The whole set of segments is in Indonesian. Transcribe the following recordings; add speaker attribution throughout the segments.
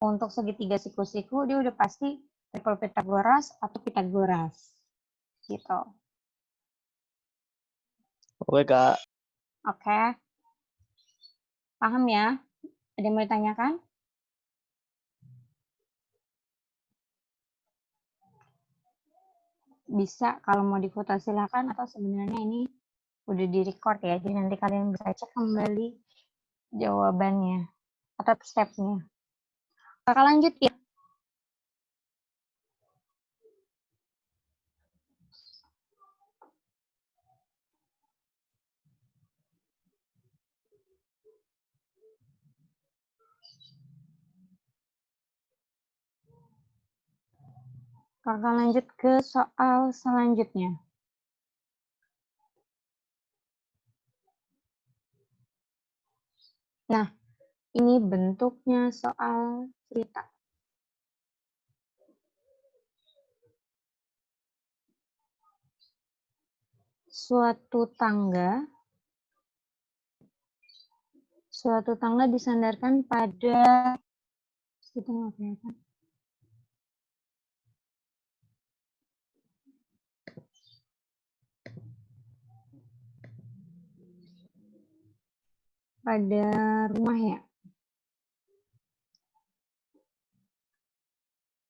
Speaker 1: Untuk segitiga siku-siku dia udah pasti triple Pythagoras atau Pythagoras. Gitu.
Speaker 2: Oke, Kak.
Speaker 1: Oke. Paham ya? Ada yang mau ditanyakan? Bisa kalau mau difoto silakan, atau sebenarnya ini udah di-record ya. Jadi nanti kalian bisa cek kembali jawabannya atau step-nya. Kakak lanjut ya. Kakak lanjut ke soal selanjutnya. Nah, ini bentuknya soal cerita. Suatu tangga disandarkan pada rumah ya.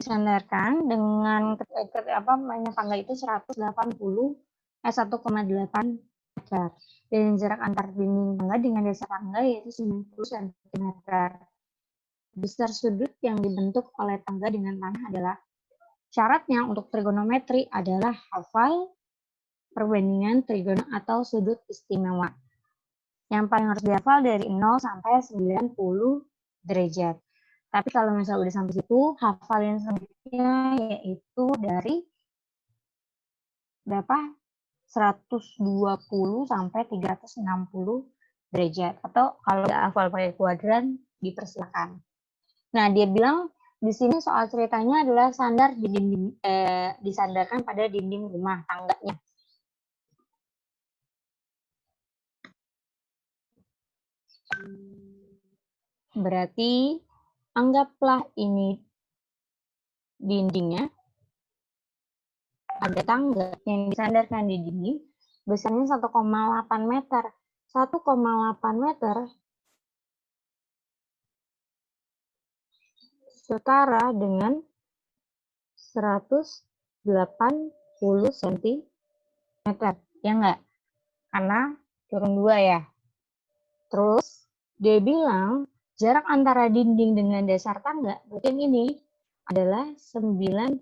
Speaker 1: Disandarkan dengan tangga itu 1,8 meter. Dan jarak antar dinding tangga dengan dasar tangga yaitu 90 cm. Besar sudut yang dibentuk oleh tangga dengan tanah adalah, syaratnya untuk trigonometri adalah hafal perbandingan trigono atau sudut istimewa. Yang paling harus dihafal dari 0 sampai 90 derajat. Tapi kalau misalnya udah sampai situ, hafalin selanjutnya yaitu dari berapa? 120 sampai 360 derajat. Atau kalau nggak hafal pakai kuadran, dipersilakan. Nah, dia bilang di sini soal ceritanya adalah disandarkan pada dinding rumah tangganya. Berarti anggaplah ini dindingnya, ada tangga yang disandarkan di dinding, besarnya 1,8 meter. 1,8 meter setara dengan 180 cm. Ya enggak? Karena turun 2 ya. Terus dia bilang jarak antara dinding dengan dasar tangga, berarti yang ini adalah 90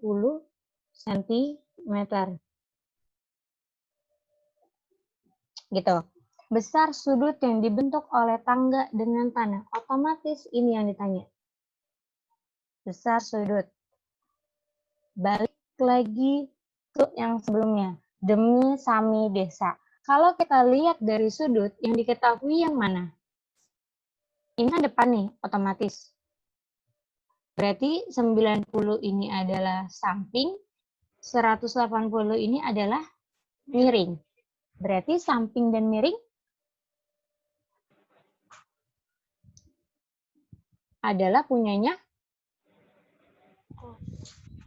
Speaker 1: cm. Gitu. Besar sudut yang dibentuk oleh tangga dengan tanah. Otomatis ini yang ditanya. Besar sudut. Balik lagi ke yang sebelumnya. Demi Sami Desa. Kalau kita lihat dari sudut, yang diketahui yang mana? Ini kan depan nih, otomatis. Berarti 90 ini adalah samping, 180 ini adalah miring. Berarti samping dan miring adalah punyanya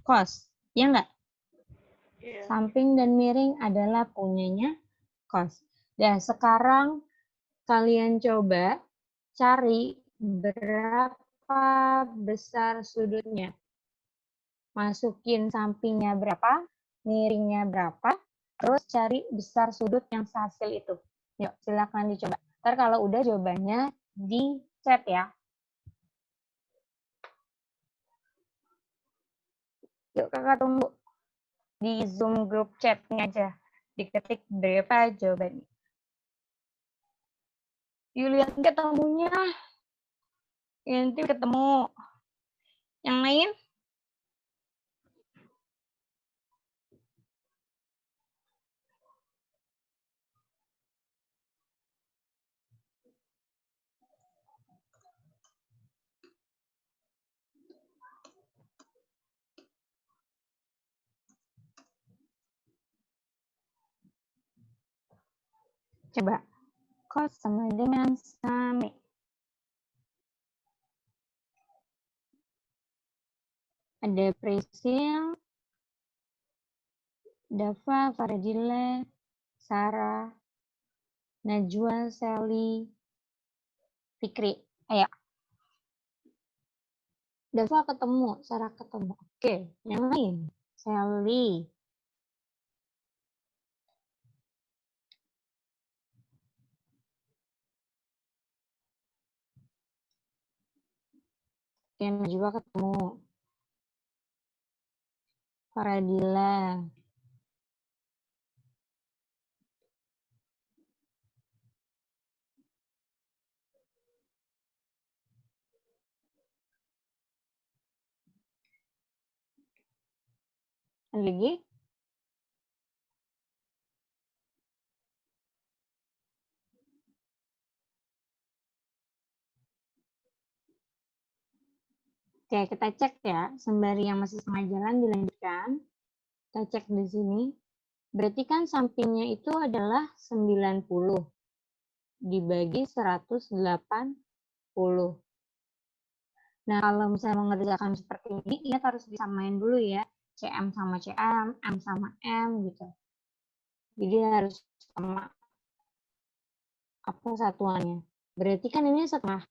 Speaker 1: cos. Ya enggak? Yeah. Samping dan miring adalah punyanya cos. Dan sekarang kalian coba cari berapa besar sudutnya. Masukin sampingnya berapa, miringnya berapa, terus cari besar sudut yang hasil itu. Yuk, silakan dicoba. Ntar kalau udah jawabannya di chat ya. Yuk kakak tunggu. Di Zoom grup chatnya aja. Diketik berapa jawabannya. Yuk lihat ketemunya. Nanti ketemu. Yang lain? Coba. Cos sama dengan Sami. Ada Prisil, Dava, Faradile, Sarah, Najwa, Sally, Fikri. Ayo. Dava ketemu, Sarah ketemu. Oke, yang lain. Sally. Oke, Najwa ketemu. Faradila. Ada lagi? Oke, kita cek ya. Sembari yang masih setengah jalan dilanjutkan. Kita cek di sini. Berarti kan sampingnya itu adalah 90 dibagi 180. Nah, kalau misalnya mengerjakan seperti ini, ya harus disamain dulu ya. CM sama CM, M sama M gitu. Jadi harus sama apa satuannya. Berarti kan ini setengah.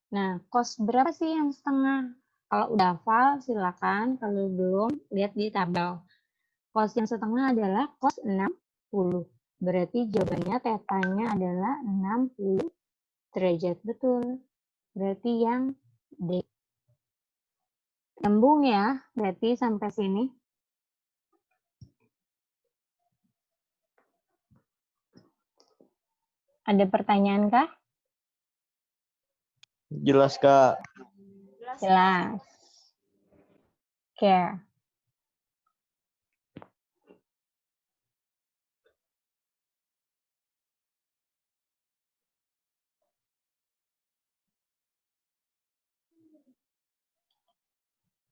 Speaker 1: Nah, cos berapa sih yang setengah? Kalau udah hafal, silakan. Kalau belum, lihat di tabel. Cos yang setengah adalah cos 60. Berarti jawabannya tetanya adalah 60 derajat. Betul. Berarti yang D. Nyambung ya, berarti sampai sini. Ada pertanyaan kah?
Speaker 2: Jelas, Kak.
Speaker 1: Jelas. Care.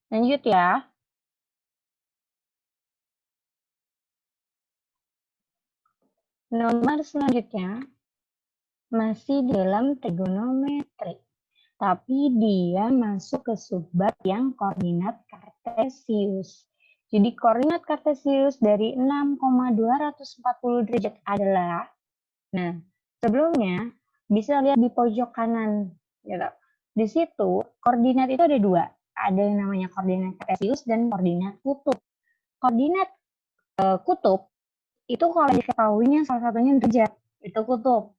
Speaker 1: Lanjut ya. Nomor selanjutnya masih dalam trigonometri. Tapi dia masuk ke subbab yang koordinat kartesius. Jadi koordinat kartesius dari 6,240 derajat adalah, nah sebelumnya bisa lihat di pojok kanan. Gitu. Di situ koordinat itu ada dua. Ada yang namanya koordinat kartesius dan koordinat kutub. Koordinat kutub itu kalau diketahuinya salah satunya derajat, itu kutub.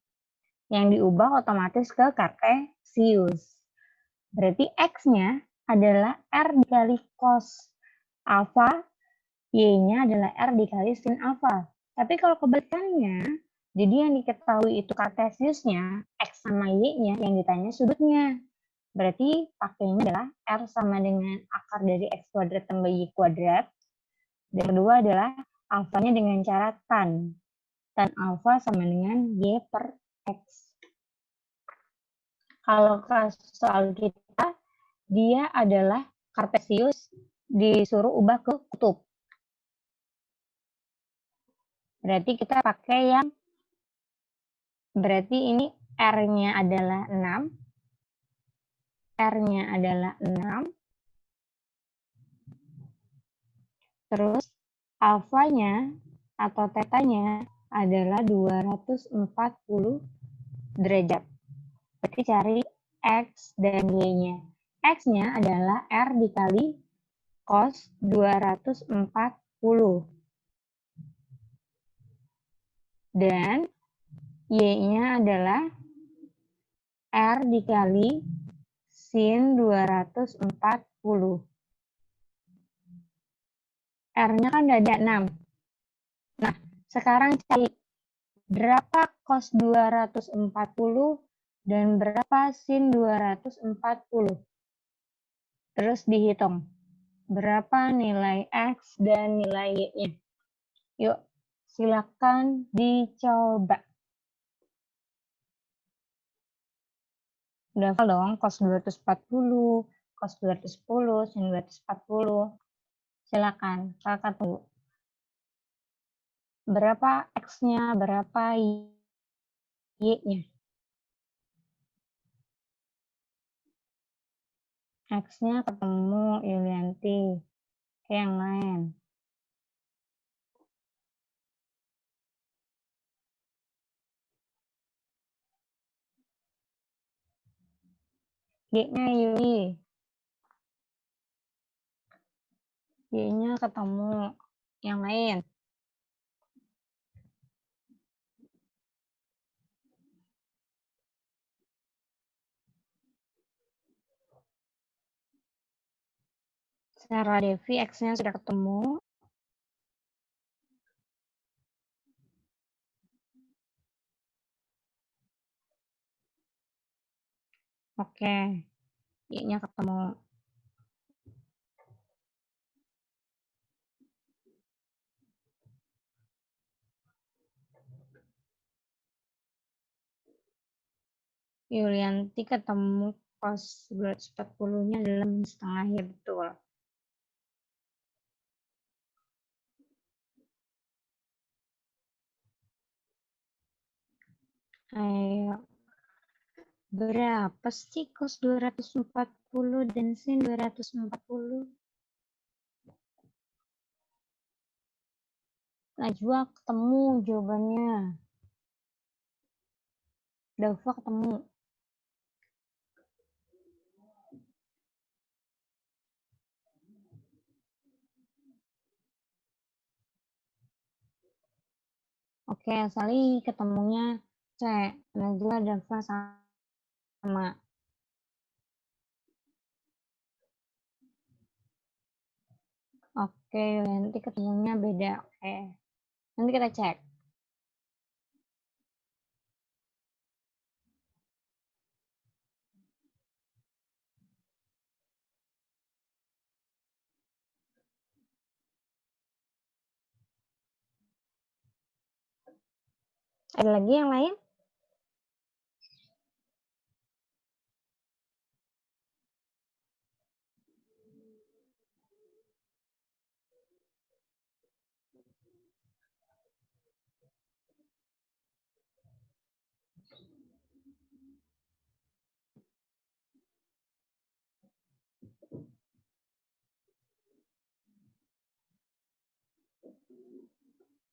Speaker 1: Yang diubah otomatis ke kartesius. Berarti X-nya adalah R dikali cos alfa, Y-nya adalah R dikali sin alfa. Tapi kalau kebalikannya, jadi yang diketahui itu kartesiusnya, X sama Y-nya, yang ditanya sudutnya. Berarti pakainya adalah R sama dengan akar dari X kuadrat tambah Y kuadrat. Dan kedua adalah alfanya dengan cara tan. Tan alfa sama dengan Y per X. Kalau soal kita, dia adalah kartesius disuruh ubah ke kutub. Berarti kita pakai yang, berarti ini R-nya adalah 6, R-nya adalah 6, terus alfanya atau tetanya adalah 240 derajat. Berarti cari X dan Y-nya. X-nya adalah R dikali cos 240. Dan Y-nya adalah R dikali sin 240. R-nya kan udah ada 6. Nah, sekarang cari berapa cos 240 dan berapa sin 240. Terus dihitung. Berapa nilai X dan nilai Y-nya. Yuk, silakan dicoba. Udah hafal dong, cos 240, cos 210, sin 240. Silakan, kakak tunggu. Berapa X-nya, berapa Y-nya. X-nya ketemu Yulianti. Oke, yang lain. Y-nya Yuli. Y-nya ketemu. Yang lain. Sarah Devi, X-nya sudah ketemu. Oke. Y-nya ketemu. Yulianti ketemu cos 240-nya adalah minus setengah, ya betul. Ayo. Berapa sih cos 240 dan sin 240? Najwa ketemu jawabannya. Dava ketemu. Oke, Sali ketemunya C. Najwa, Dava sama. Oke, nanti ketemunya beda. Oke. Nanti kita cek. Ada lagi yang lain?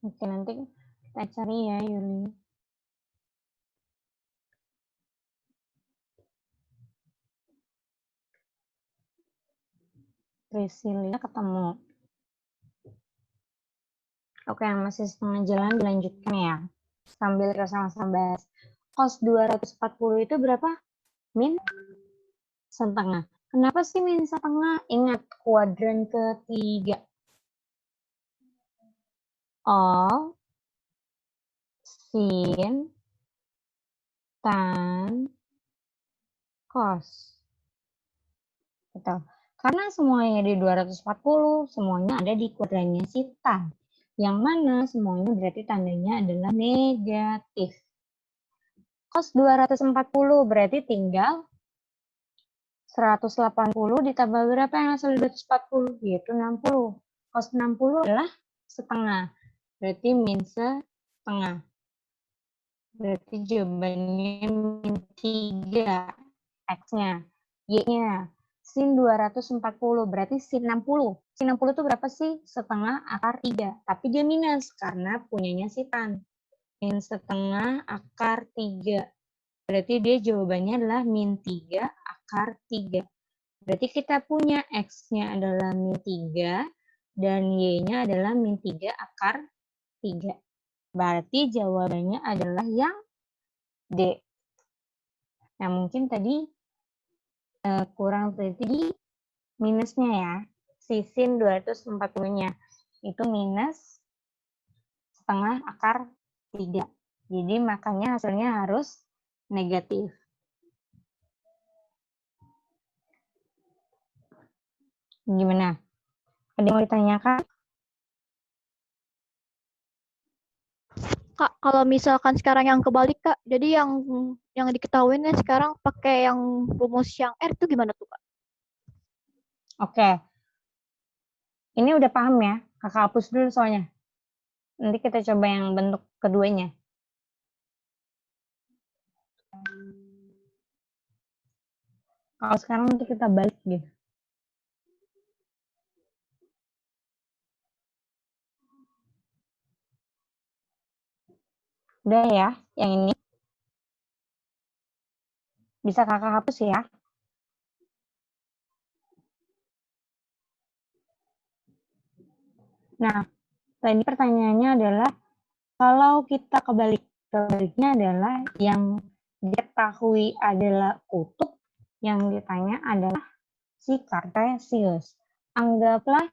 Speaker 1: Oke, nanti kita cari ya, Yuli. Priscilia ketemu. Oke, yang masih setengah jalan dilanjutkan ya. Sambil kita sama-sama bahas. Cos 240 itu berapa? Min setengah. Kenapa sih min setengah? Ingat kuadran ketiga. All, sin, tan, cos. Betul. Karena semuanya di 240, semuanya ada di kuadrannya si tan. Yang mana semuanya berarti tandanya adalah negatif. Cos 240 berarti tinggal 180 ditambah berapa yang hasil 240? Yaitu 60. Cos 60 adalah setengah. Berarti min setengah. Berarti jawabannya min 3. X-nya. Y-nya. Sin 240. Berarti sin 60. Sin 60 itu berapa sih? Setengah akar 3. Tapi dia minus karena punyanya si tan. Min setengah akar 3. Berarti dia jawabannya adalah min 3 akar 3. Berarti kita punya X-nya adalah min 3 dan Y-nya adalah min 3 akar 3. Berarti jawabannya adalah yang D. Nah, mungkin tadi kurang teliti di minusnya ya. Si sin 240-nya. Itu minus setengah akar 3. Jadi makanya hasilnya harus negatif. Gimana? Ada yang mau ditanyakan?
Speaker 2: Kak, kalau misalkan sekarang yang kebalik, Kak, jadi yang diketahuinnya sekarang pakai yang rumus yang R itu gimana tuh, Kak?
Speaker 1: Oke. Ini udah paham ya? Kakak hapus dulu soalnya. Nanti kita coba yang bentuk keduanya. Kalau sekarang nanti kita balik gitu. Udah ya, yang ini. Bisa kakak hapus ya. Nah, tadi pertanyaannya adalah, kalau kita kebaliknya adalah yang diketahui adalah kutub, yang ditanya adalah si Kartesius. Anggaplah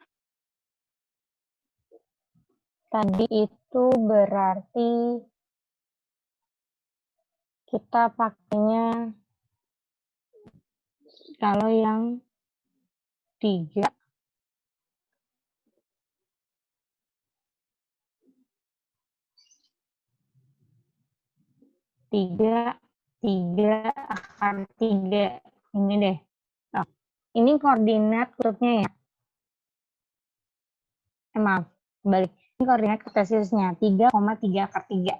Speaker 1: tadi itu berarti kita pakainya kalau yang 3 akar 3 ini deh. Oh, ini koordinat kutubnya ya. Maaf, balik. Ini koordinat kartesiusnya 3,3 akar 3.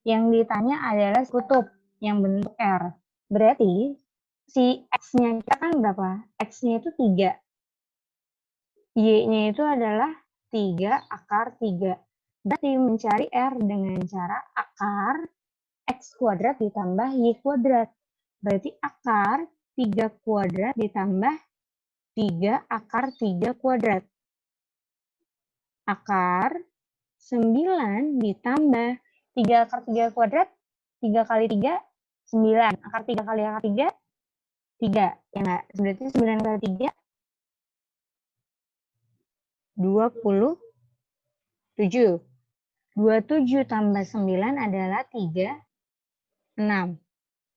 Speaker 1: Yang ditanya adalah kutub yang bentuk R. Berarti si X-nya kita kan berapa? X-nya itu 3. Y-nya itu adalah 3 akar 3. Berarti mencari R dengan cara akar X kuadrat ditambah Y kuadrat. Berarti akar 3 kuadrat ditambah 3 akar 3 kuadrat. Akar 9 ditambah 3 akar 3 kuadrat, 3 kali 3, 9. Akar 3 kali akar 3, 3. Ya enggak? Berarti 9 kali 3, 27. 27 tambah 9 adalah 36.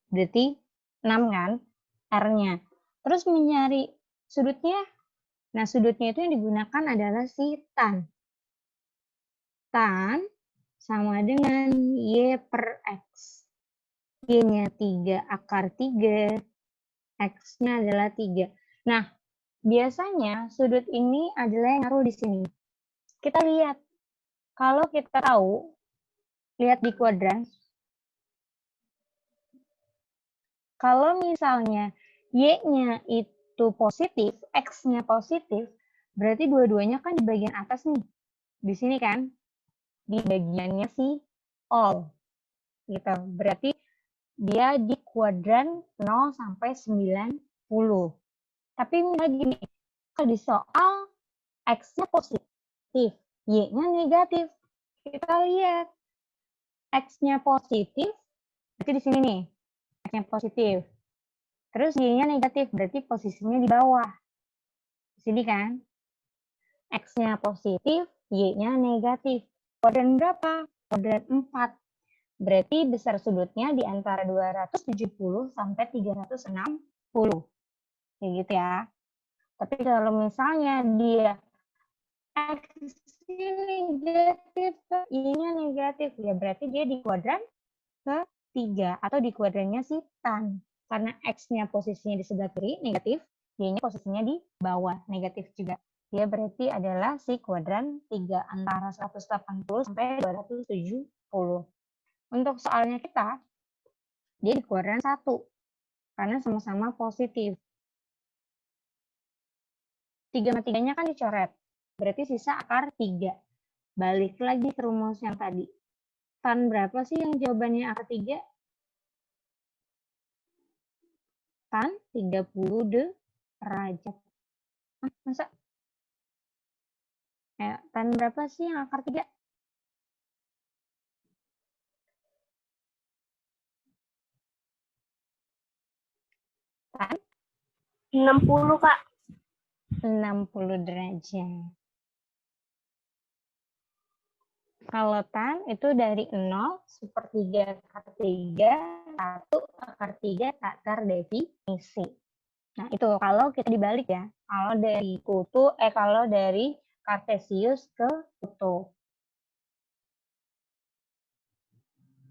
Speaker 1: Berarti 6 kan? R-nya. Terus mencari sudutnya. Nah, sudutnya itu yang digunakan adalah si tan. Tan sama dengan Y per X. Y-nya 3 akar 3. X-nya adalah 3. Nah, biasanya sudut ini adalah yang ngaruh di sini. Kita lihat. Kalau kita tahu, lihat di kuadran. Kalau misalnya Y-nya itu positif, X-nya positif, berarti dua-duanya kan di bagian atas nih. Di sini kan, di bagiannya si all. Gitu. Berarti dia di kuadran 0 sampai 90. Tapi gini, kalau di soal X-nya positif, Y-nya negatif. Kita lihat X-nya positif, berarti di sini nih, X-nya positif. Terus Y-nya negatif, berarti posisinya di bawah. Di sini kan, X-nya positif, Y-nya negatif. Kuadran berapa? Kuadran 4. Berarti besar sudutnya di antara 270 sampai 360. Kayak gitu ya. Tapi kalau misalnya dia X negatif, Y-nya negatif, ya berarti dia di kuadran ke-3 atau di kuadrannya si tan. Karena X-nya posisinya di sebelah kiri, negatif, Y-nya posisinya di bawah, negatif juga. Dia berarti adalah si kuadran 3 antara 180 sampai 270. Untuk soalnya kita, dia di kuadran 1 karena sama-sama positif. 3 sama 3-nya kan dicoret. Berarti sisa akar 3. Balik lagi ke rumus yang tadi. Tan berapa sih yang jawabannya akar 3? Tan 30 derajat. Masa? Tan berapa sih yang akar 3? Tan?
Speaker 3: 60, Kak.
Speaker 1: 60 derajat. Kalau tan itu dari 0, sepertiga akar 3, 1 akar 3 akar definisi. Nah, itu kalau kita dibalik ya. Kalau dari Kartesius ke kutub.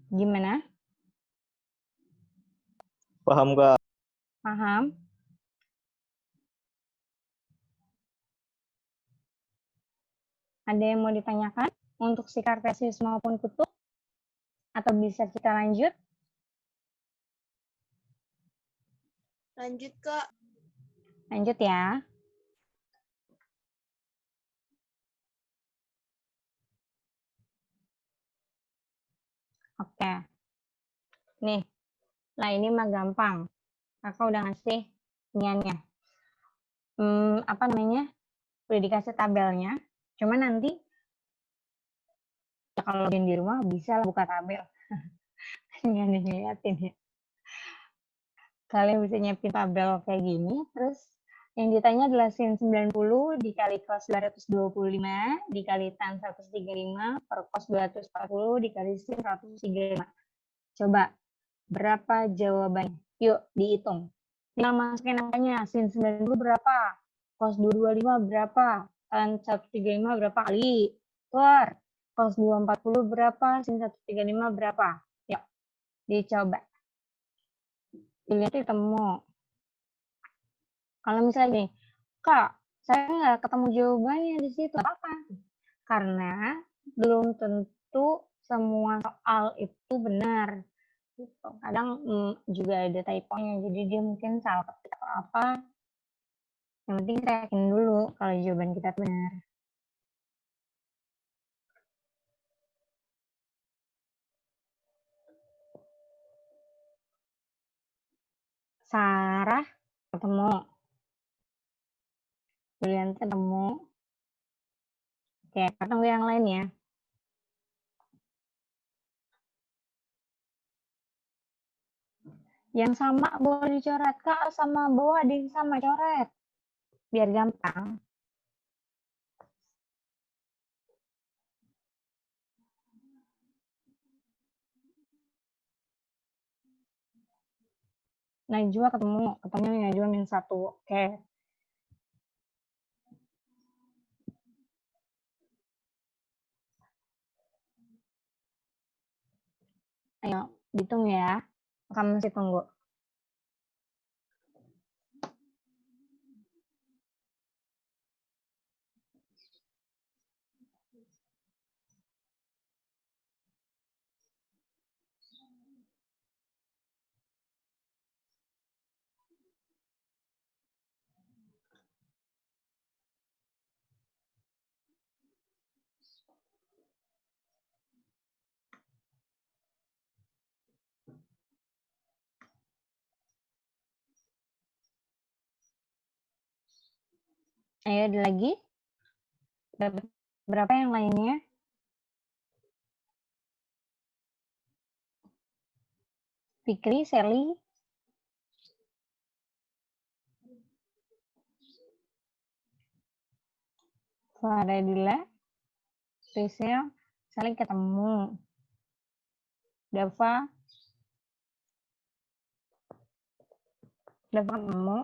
Speaker 1: Gimana?
Speaker 4: Paham, Kak.
Speaker 1: Paham? Ada yang mau ditanyakan untuk si Kartesius maupun kutub? Atau bisa kita lanjut?
Speaker 3: Lanjut, Kak.
Speaker 1: Lanjut ya. Oke. Nih. Nah, ini mah gampang. Kakak udah ngasih iniannya. Apa namanya? Udah dikasih tabelnya. Cuma nanti ya kalau di rumah bisa lah buka tabel. Nggak diliatin ya. Kalian bisa nyiapin tabel kayak gini, terus yang ditanya adalah sin 90 dikali cos 225 dikali tan 135 per cos 240 dikali sin 135. Coba, berapa jawabannya? Yuk, dihitung. Tinggal masukin angkanya, sin 90 berapa? Cos 225 berapa? Tan 135 berapa kali? Keluar. Cos 240 berapa? Sin 135 berapa? Yuk, dicoba. Dilihat ketemu. Kalau misalnya nih, Kak, saya nggak ketemu jawabannya di situ, apa? Karena belum tentu semua soal itu benar. Gitu. Kadang juga ada typo-nya, jadi dia mungkin salah ketik atau apa. Yang penting kita yakin dulu kalau jawaban kita benar. Sarah ketemu. Julian ketemu. Oke, ketemu yang lain ya. Yang sama boleh dicoret. Kak, sama bawah ada yang sama coret. Biar gampang. Najwa ketemu Najwa -1. Oke. Ayo, hitung ya. Kamu masih tunggu. Ayo, ada lagi. Berapa yang lainnya? Fikri, Sally. Faradila. Rizal. Saling ketemu. Dava. Dava ketemu.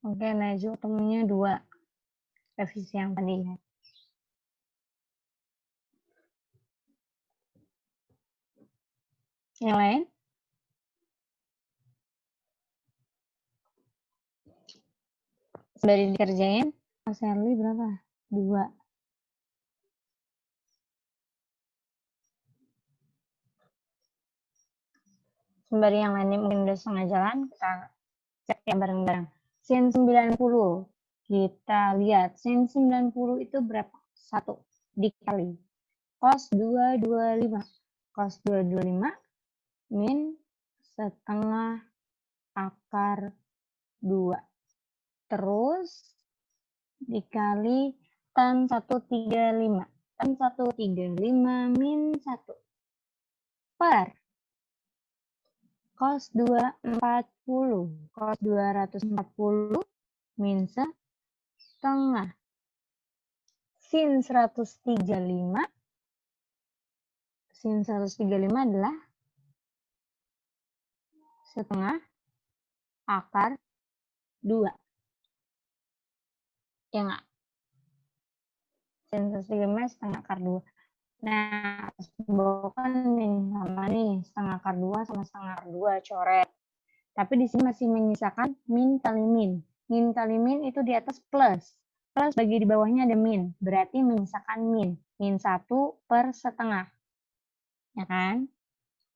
Speaker 1: Oke, Najwa ketemunya 2. Revisi yang tadi ya. Yang lain? Sembari dikerjain, Mas Sally berapa? 2. Sembari yang lainnya mungkin udah setengah jalan, kita cek ya bareng-bareng. Sin 90. Kita lihat, sin 90 itu berapa? 1 dikali cos 225. Cos 225 min setengah akar 2. Terus dikali tan 135. Tan 135 min 1 per cos 240. Cos 240 min setengah. Sin 135. Sin 135 adalah setengah akar 2. Ya nggak? Sin 135 setengah akar 2. Nah, bawah kan min sama nih, setengah akar 2 sama setengah akar 2 coret. Tapi di sini masih menyisakan min kali min. Min kali min itu di atas plus. Plus bagi di bawahnya ada min. Berarti menyisakan min. Min 1 per setengah. Ya kan?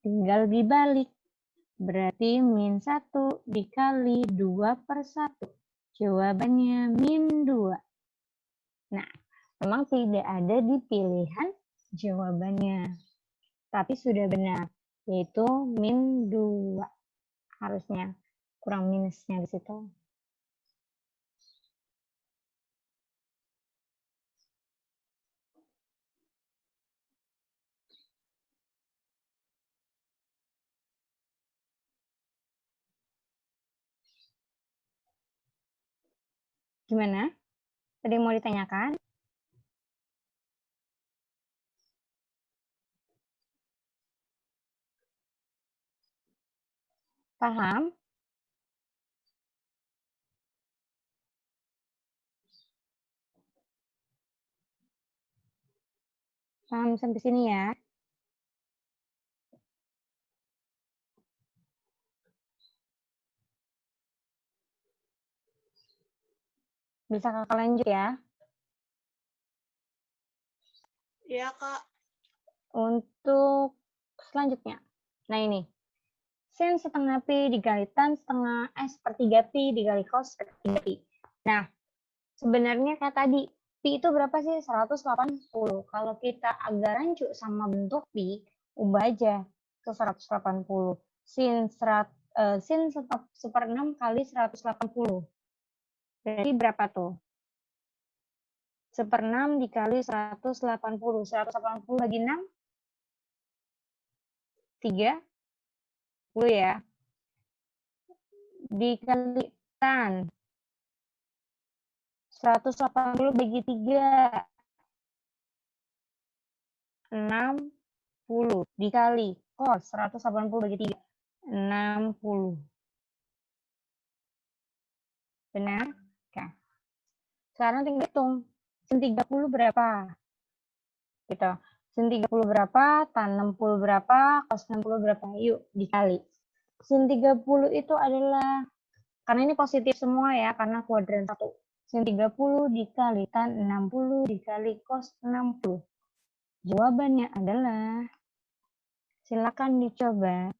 Speaker 1: Tinggal dibalik. Berarti min 1 dikali 2 per 1. Jawabannya min 2. Nah, memang tidak ada di pilihan jawabannya. Tapi sudah benar. Yaitu min 2. Harusnya kurang minusnya di situ. Gimana? Ada yang mau ditanyakan? Paham? Paham sampai sini ya? Bisa kakak lanjut ya?
Speaker 3: Iya, Kak.
Speaker 1: Untuk selanjutnya. Nah ini. Sin setengah Pi dikali tan setengah sepertiga Pi dikali cos sepertiga Pi. Nah, sebenarnya kayak tadi, Pi itu berapa sih? 180. Kalau kita agak rancu sama bentuk Pi, ubah aja ke 180. Sin 1/6 kali 180. Berarti berapa tuh? 1/6 dikali 180. 180 bagi 6? 30 ya. Dikali tan. 180 bagi 3. 60. Dikali cos 180 bagi 3. 60. Benar? Oke. Sekarang tinggal hitung. Sin 30 berapa? Gitu. Sin 30 berapa? Tan 60 berapa? Cos 60 berapa? Yuk, dikali. Sin 30 itu adalah, karena ini positif semua ya, karena kuadran 1. Sin 30 dikali tan 60 dikali cos 60. Jawabannya adalah, silakan dicoba.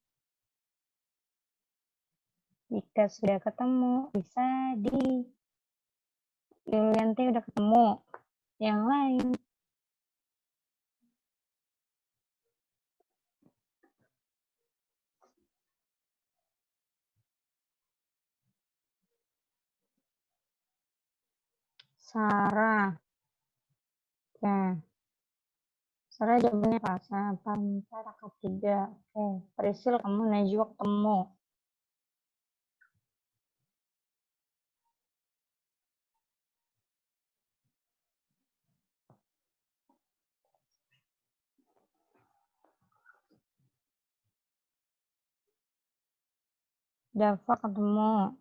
Speaker 1: Jika sudah ketemu, bisa di Yulianti udah ketemu. Yang lain. Sarah. Oke. Sarah jawabannya apa? 4 akar 3. Oke. Prisil kamu Najwa ketemu. Dava ketemu.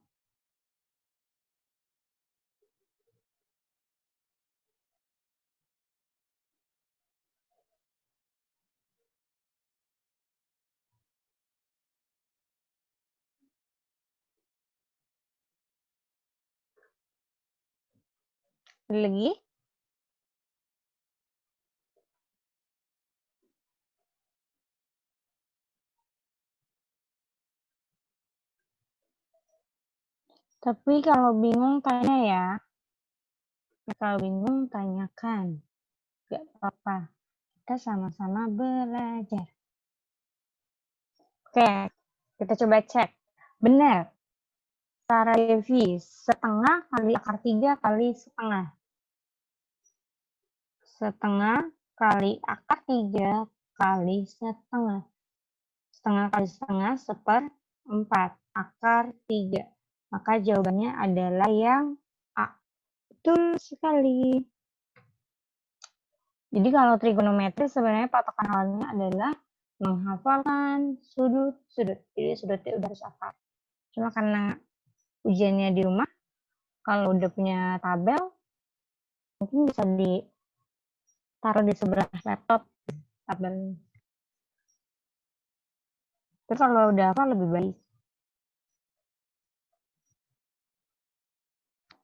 Speaker 1: Ada lagi? Tapi kalau bingung tanya ya. Kalau bingung tanyakan. Gak apa-apa. Kita sama-sama belajar. Oke. Kita coba cek. Benar. Sarah Devi, setengah kali akar 3 kali setengah. Setengah kali akar 3 kali setengah. Setengah kali setengah 1/4 akar 3. Maka jawabannya adalah yang A. Betul sekali. Jadi kalau trigonometri sebenarnya patokan awalnya adalah menghafalkan sudut-sudut. Jadi sudutnya udah harus hafal. Cuma karena ujiannya di rumah, kalau udah punya tabel, mungkin bisa ditaruh di sebelah laptop. tabel. Terus kalau udah hafal lebih baik.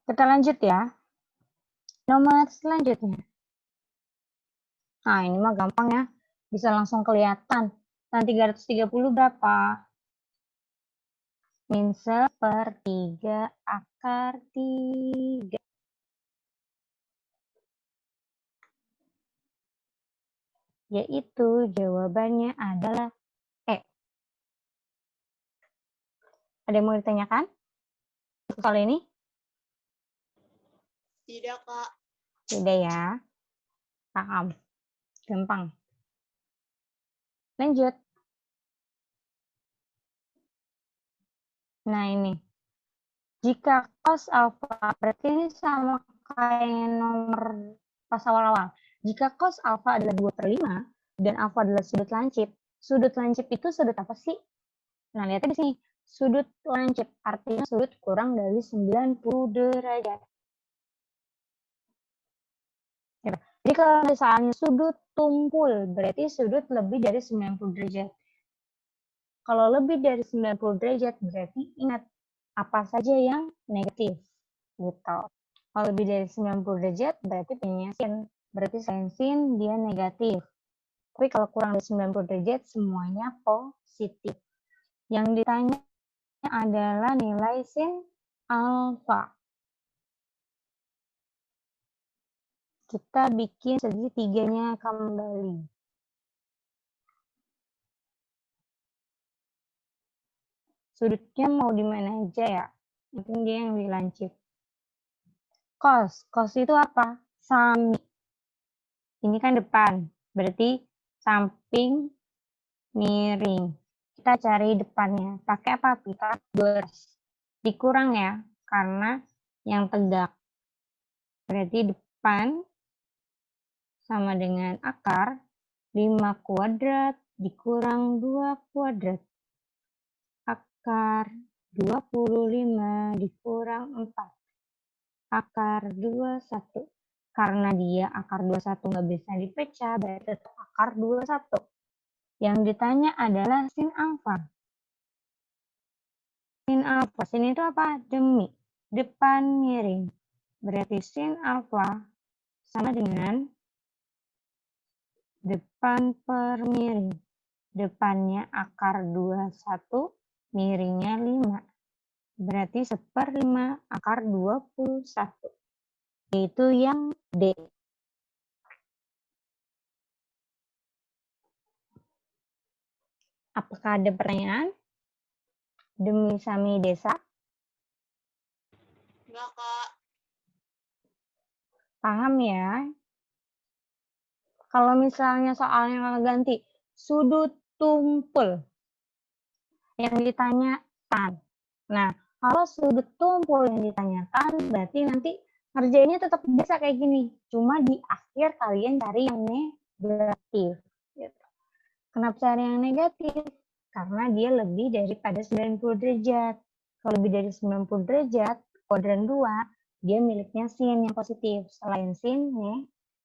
Speaker 1: Kita lanjut ya. Nomor selanjutnya. Nah, ini mah gampang ya. Bisa langsung kelihatan. Tan 330 berapa? Min 1/3 akar 3. Yaitu jawabannya adalah E. Ada yang mau ditanyakan soal ini?
Speaker 3: Tidak, Kak.
Speaker 1: Tidak ya. Paham. Gampang. Lanjut. Nah ini. Jika cos alfa, berarti ini sama kayak nomor pas awal-awal. Jika cos alfa adalah 2/5 dan alfa adalah sudut lancip itu sudut apa sih? Nah, lihat di sini. Sudut lancip artinya sudut kurang dari 90 derajat. Jadi kalau misalnya sudut tumpul, berarti sudut lebih dari 90 derajat. Kalau lebih dari 90 derajat, berarti ingat apa saja yang negatif. Gitu. Kalau lebih dari 90 derajat, berarti punya sin. Berarti sin dia negatif. Tapi kalau kurang dari 90 derajat, semuanya positif. Yang ditanya adalah nilai sin alfa. Kita bikin segitiganya kembali. Sudutnya mau di mana aja ya. Mungkin dia yang dilancip. Cos. Cos itu apa? Sami. Ini kan depan. Berarti samping miring. Kita cari depannya. Pakai apa? Pythagoras. Dikurang ya. Karena yang tegak. Berarti depan sama dengan akar 5 kuadrat dikurang 2 kuadrat. Akar 25 dikurang 4. Akar 21. Karena dia akar 21 nggak bisa dipecah, berarti tetap akar 21. Yang ditanya adalah sin alfa. Sin alfa. Sin itu apa? Demi. Depan miring. Berarti sin alfa sama dengan depan per miring. Depannya akar 21, miringnya 5. Berarti 1/5 akar 21. Yaitu yang D. Apakah ada pertanyaan? Demi Sami Desa?
Speaker 3: Enggak, Kak.
Speaker 1: Paham ya? Kalau misalnya soalnya ganti sudut tumpul. Yang ditanya tan. Nah, kalau sudut tumpul yang ditanyakan, berarti nanti ngerjainnya tetap biasa kayak gini. Cuma di akhir kalian cari yang negatif. Gitu. Kenapa cari yang negatif? Karena dia lebih daripada 90 derajat. Kalau lebih dari 90 derajat, kuadran 2, dia miliknya sin yang positif. Selain sin,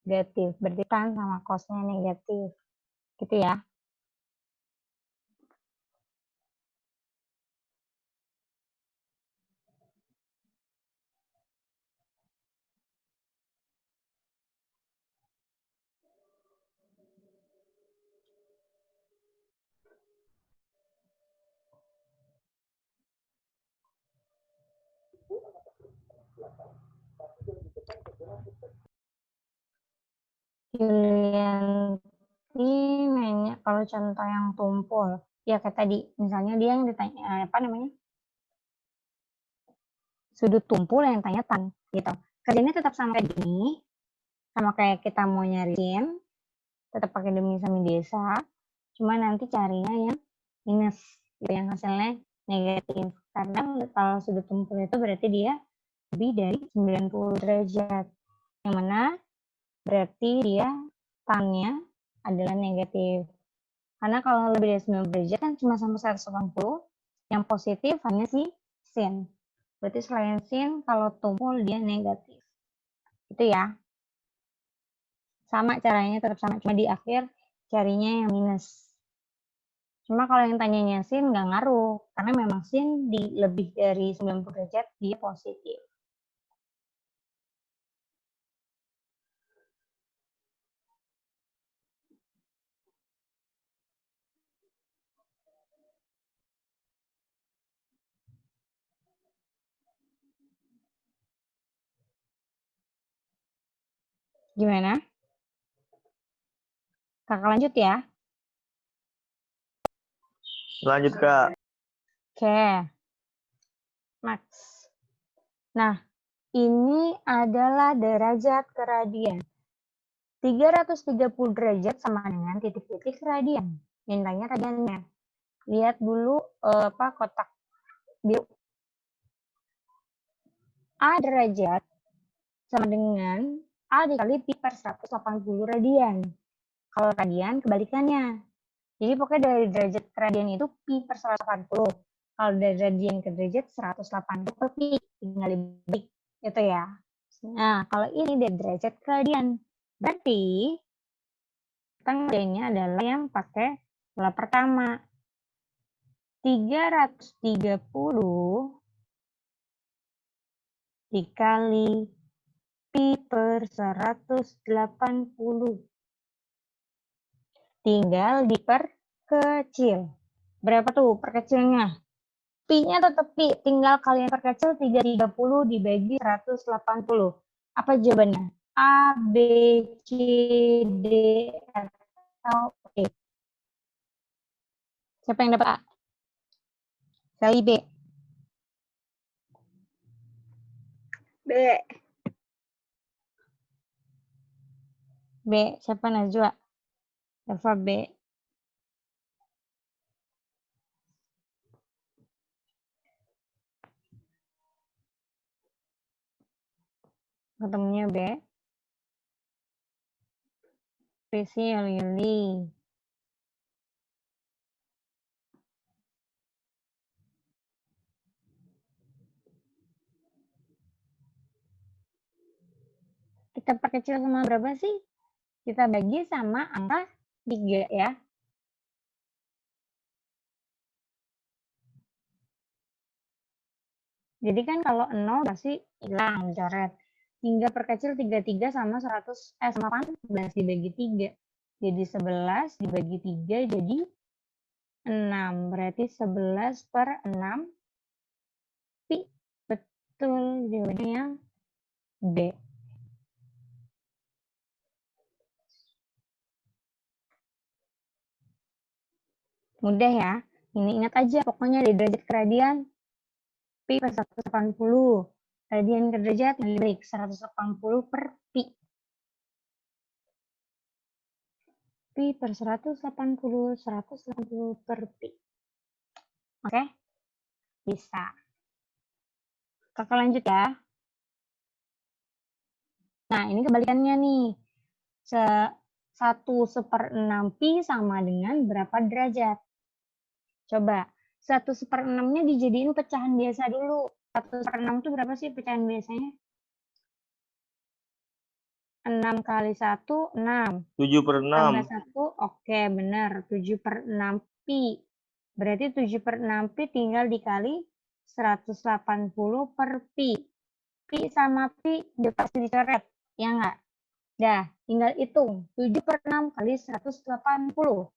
Speaker 1: negatif. Berarti tan sama cosnya negatif. Gitu ya. Yulianti nanya kalau contoh yang tumpul. Ya kayak tadi, misalnya dia yang ditanya, apa namanya? Sudut tumpul yang tanya tan, gitu. Kerjanya tetap sama kayak gini, sama kayak kita mau nyariin, tetap pakai demi Sami Desa, cuma nanti carinya yang minus, gitu, yang hasilnya negatif. Karena kalau sudut tumpul itu berarti dia lebih dari 90 derajat. Yang mana berarti dia tannya adalah negatif. Karena kalau lebih dari 90 derajat kan cuma sampai 180, yang positif hanya si sin. Berarti selain sin, kalau tumpul dia negatif. Itu ya. Sama caranya tetap sama, cuma di akhir carinya yang minus. Cuma kalau yang tanyanya sin nggak ngaruh, karena memang sin di lebih dari 90 derajat dia positif. Gimana? Kakak lanjut ya.
Speaker 4: Lanjut, Kak.
Speaker 1: Oke. Max. Nah, ini adalah derajat keradian. 330 derajat sama dengan titik-titik radian. Mintanya radiannya. Lihat dulu kotak biru. A derajat sama dengan A dikali pi per 180 radian. Kalau radian kebalikannya. Jadi pokoknya dari derajat ke radian itu pi per 180. Kalau dari radian ke derajat 180 per pi. Tinggal dibalik. Itu ya. Nah, kalau ini dari derajat ke radian. Berarti tengahnya adalah yang pakai pola pertama. 330 dikali pi per 180. Tinggal diperkecil. Berapa tuh perkecilnya? Pi-nya tetap pi, tinggal kalian perkecil 330 dibagi 180. Apa jawabannya? A, B, C, D, atau E? Siapa yang dapat A? Sally B.
Speaker 3: B.
Speaker 1: B. Siapa Najwa? Eva B. Ketemunya B. Prisi Yuli. Kita perkecil sama berapa sih? Kita bagi sama angka 3 ya. Jadi kan kalau 0 pasti hilang, coret. Hingga perkecil 33 sama 11 dibagi 3. Jadi 11 dibagi 3 jadi 6. Berarti 11 per 6 pi. Betul, jawabannya yang B. Mudah ya. Ini ingat aja pokoknya di derajat keradian pi per 180. Radian ke derajat dibalik 180 per pi. Pi per 180 per pi. Oke? Bisa. Kakak lanjut ya. Nah, ini kebalikannya nih. 1/6 pi sama dengan berapa derajat? Coba, 1/6-nya dijadiin pecahan biasa dulu. 1/6 itu berapa sih pecahan biasanya? 6 kali 1, 6.
Speaker 4: 7/6.
Speaker 1: Tambah 1, oke benar. 7/6 pi. Berarti 7/6 pi tinggal dikali 180 per pi. Pi sama pi udah pasti dicoret, ya nggak? Dah, tinggal hitung. 7/6 kali 180.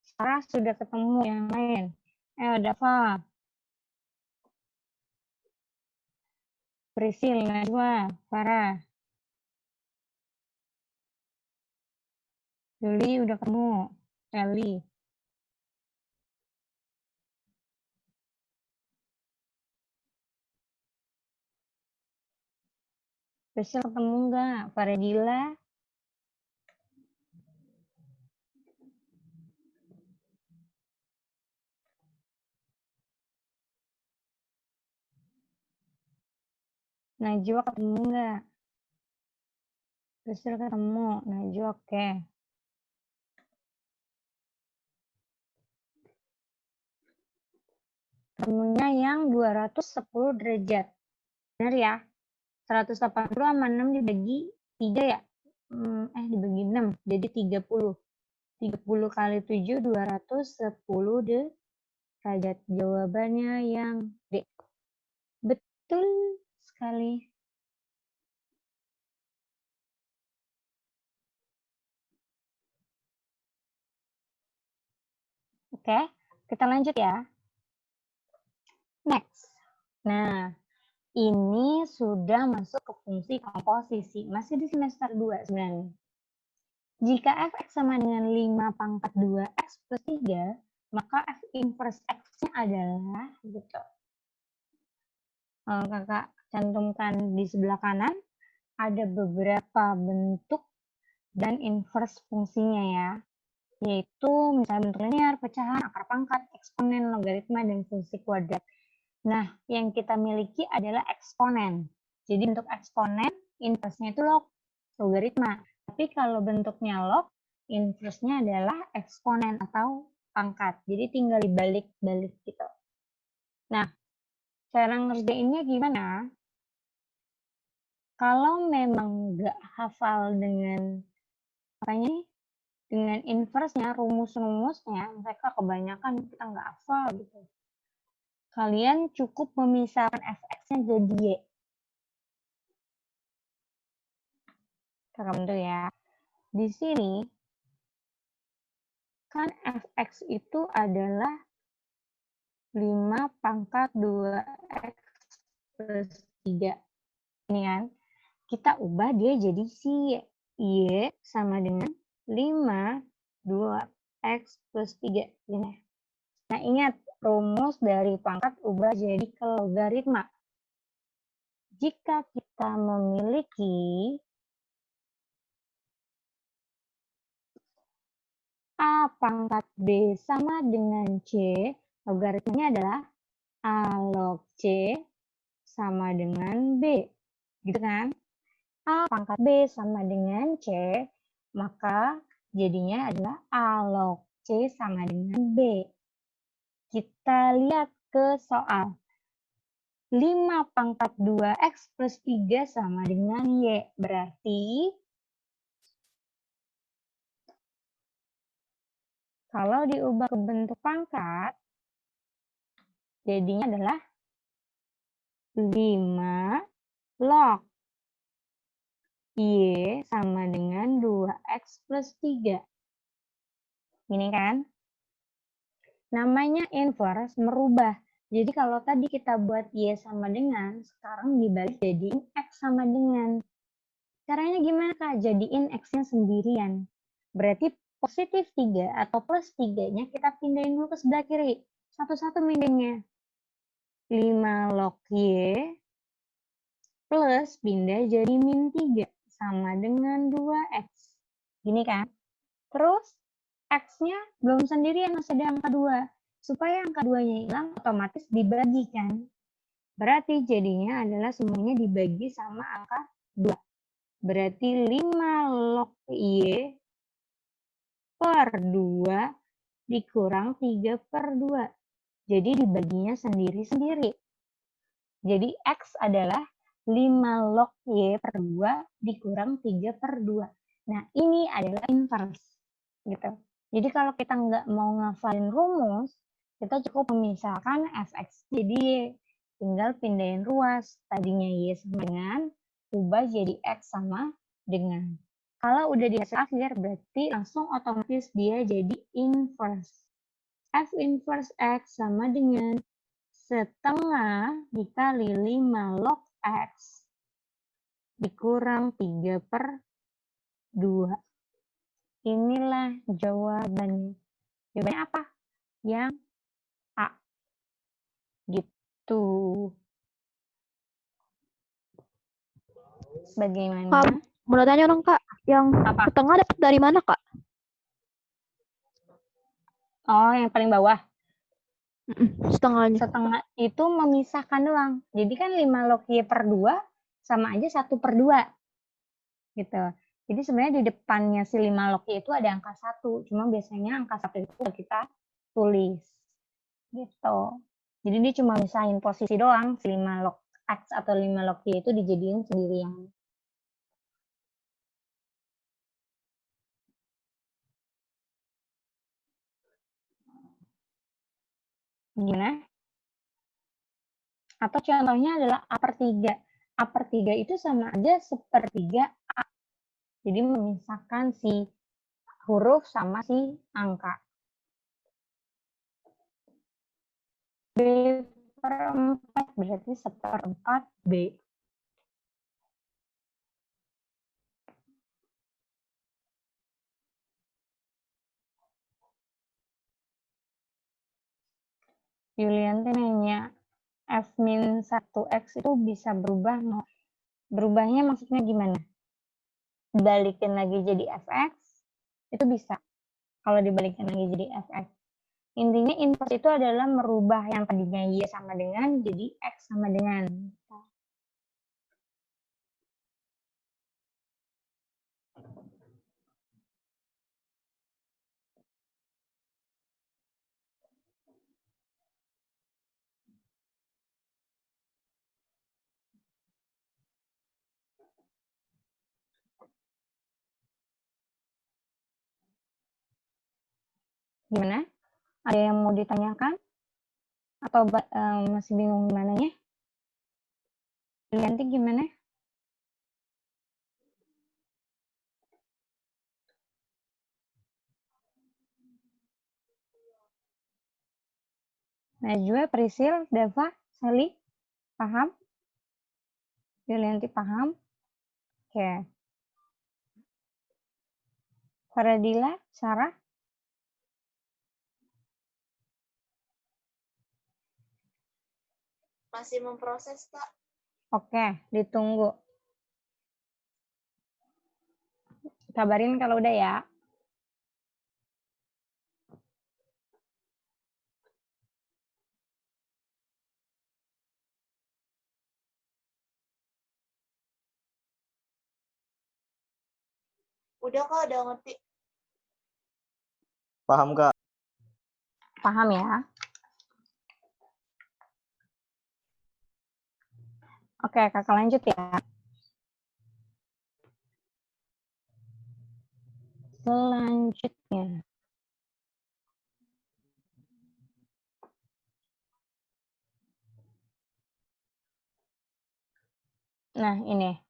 Speaker 1: Sarah sudah ketemu yang lain. Dava. Prisil, Najwa, Farah. Juli udah ketemu. Eli. Prisil ketemu nggak? Faradila. Najwa ketemu nggak? Prisil ketemu. Najwa oke. Ketemunya yang 210 derajat. Benar ya? 180 sama 6 dibagi 3 ya? Dibagi 6. Jadi 30. 30 kali 7, 210 derajat. Jawabannya yang D. Betul sekali. Oke, kita lanjut ya. Next. Nah, ini sudah masuk ke fungsi komposisi. Masih di semester 2 sebenarnya. Jika f(x) sama dengan 5 pangkat 2x plus 3, maka f inverse x-nya adalah, gitu. Kakak cantumkan di sebelah kanan, ada beberapa bentuk dan inverse fungsinya ya. Yaitu misalnya bentuk linear, pecahan, akar pangkat, eksponen, logaritma, dan fungsi kuadrat. Nah, yang kita miliki adalah eksponen. Jadi bentuk eksponen, inverse-nya itu logaritma. Tapi kalau bentuknya log, inverse-nya adalah eksponen atau pangkat. Jadi tinggal dibalik-balik gitu. Nah, cara ngerjainnya gimana? Kalau memang nggak hafal dengan dengan inverse-nya, rumus-rumusnya, mereka kebanyakan kita nggak hafal gitu. Kalian cukup memisahkan fx-nya jadi y. Kita bentuk ya. Di sini kan fx itu adalah 5 pangkat 2x plus 3. Ini kan, kita ubah dia jadi si y sama dengan 5 2x plus 3. Gini. Nah, ingat, rumus dari pangkat ubah jadi ke logaritma. Jika kita memiliki A pangkat B sama dengan C, logaritmanya adalah A log C sama dengan B. Gitu kan? A pangkat B sama dengan C, maka jadinya adalah A log C sama dengan B. Kita lihat ke soal. 5 pangkat 2x plus 3 sama dengan Y. Berarti kalau diubah ke bentuk pangkat, jadinya adalah 5 log Y sama dengan 2x plus 3. Ini kan? Namanya inverse, merubah. Jadi kalau tadi kita buat Y sama dengan, sekarang dibalik jadiin X sama dengan. Caranya gimana Kak? Jadiin X-nya sendirian. Berarti positif 3 atau plus 3-nya kita pindahin dulu ke sebelah kiri. Satu-satu pindahinnya. 5 log Y plus pindah jadi min 3 sama dengan 2X. Gini kan? Terus X-nya belum sendirian, masih ada angka 2. Supaya angka 2-nya hilang, otomatis dibagikan. Berarti jadinya adalah semuanya dibagi sama angka 2. Berarti 5 log Y per 2 dikurang 3 per 2. Jadi dibaginya sendiri-sendiri. Jadi X adalah 5 log Y per 2 dikurang 3 per 2. Nah, ini adalah inverse. Gitu. Jadi kalau kita nggak mau ngafalin rumus, kita cukup memisahkan fx jadi y. Tinggal pindahin ruas. Tadinya y sama dengan, ubah jadi x sama dengan. Kalau udah di hasil akhir, berarti langsung otomatis dia jadi inverse. F inverse x sama dengan setengah dikali 5 log x dikurang 3 per 2. Inilah jawabannya. Jawabannya apa? Yang A. Gitu. Bagaimana?
Speaker 2: Mau tanya dong Kak, yang
Speaker 1: Apa?
Speaker 2: setengah dapat dari mana Kak?
Speaker 1: Oh, yang paling bawah.
Speaker 2: Setengahnya.
Speaker 1: Setengah itu memisahkan doang. Jadi kan 5 log Y per 2 sama aja 1 per 2. Gitu. Jadi sebenarnya di depannya si 5 log Y itu ada angka 1. Cuma biasanya angka 1 itu kita tulis. Gitu. Jadi dia cuma misahin posisi doang. Si 5 log X atau 5 log Y itu dijadiin sendirian. Gimana? Atau contohnya adalah A per 3. A per 3 itu sama aja sepertiga A. Jadi memisahkan si huruf sama si angka. B per 4 berarti seperempat B. Yulianti nanya, F-1X itu bisa berubah nggak? Berubahnya maksudnya gimana? Dibalikin lagi jadi Fx, itu bisa. Kalau dibalikin lagi jadi Fx. Intinya inverse itu adalah merubah yang tadinya Y sama dengan jadi X sama dengan. Gimana? Ada yang mau ditanyakan? Atau masih bingung gimana ya? Nanti gimana? Najwa, Prisil, Dava, Sally, paham? Yulianti paham? Oke. Faradila, Sarah?
Speaker 3: Masih memproses, Kak.
Speaker 1: Oke, ditunggu. Kabarin kalau udah ya.
Speaker 3: Udah, Kak, udah ngerti.
Speaker 4: Paham, Kak?
Speaker 1: Paham ya? Oke, kakak lanjut ya. Selanjutnya. Nah, ini.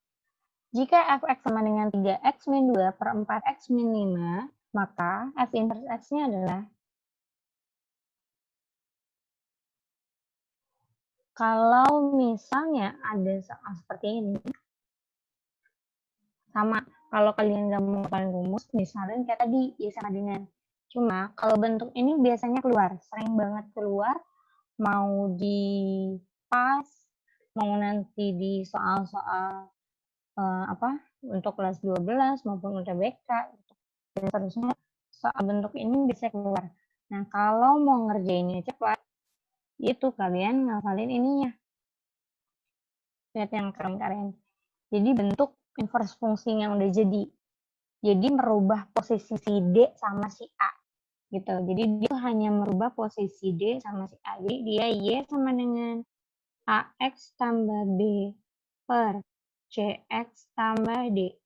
Speaker 1: Jika fx sama dengan 3x min 2 per 4x min 5, maka f inverse x-nya adalah kalau misalnya ada soal seperti ini, sama kalau kalian nggak mau ngapalin rumus, misalnya kayak tadi, ya sama dengan. Cuma kalau bentuk ini biasanya keluar, sering banget keluar, mau di PAS, mau nanti di soal-soal untuk kelas 12 maupun UTBK, dan seterusnya soal bentuk ini bisa keluar. Nah, kalau mau ngerjainnya cepat, itu kalian ngafalin ininya. Lihat yang keren-keren. Jadi bentuk inverse fungsi yang udah jadi. Jadi merubah posisi si D sama si A. Gitu. Jadi dia hanya merubah posisi D sama si A. Jadi dia Y sama dengan AX tambah B per CX tambah D.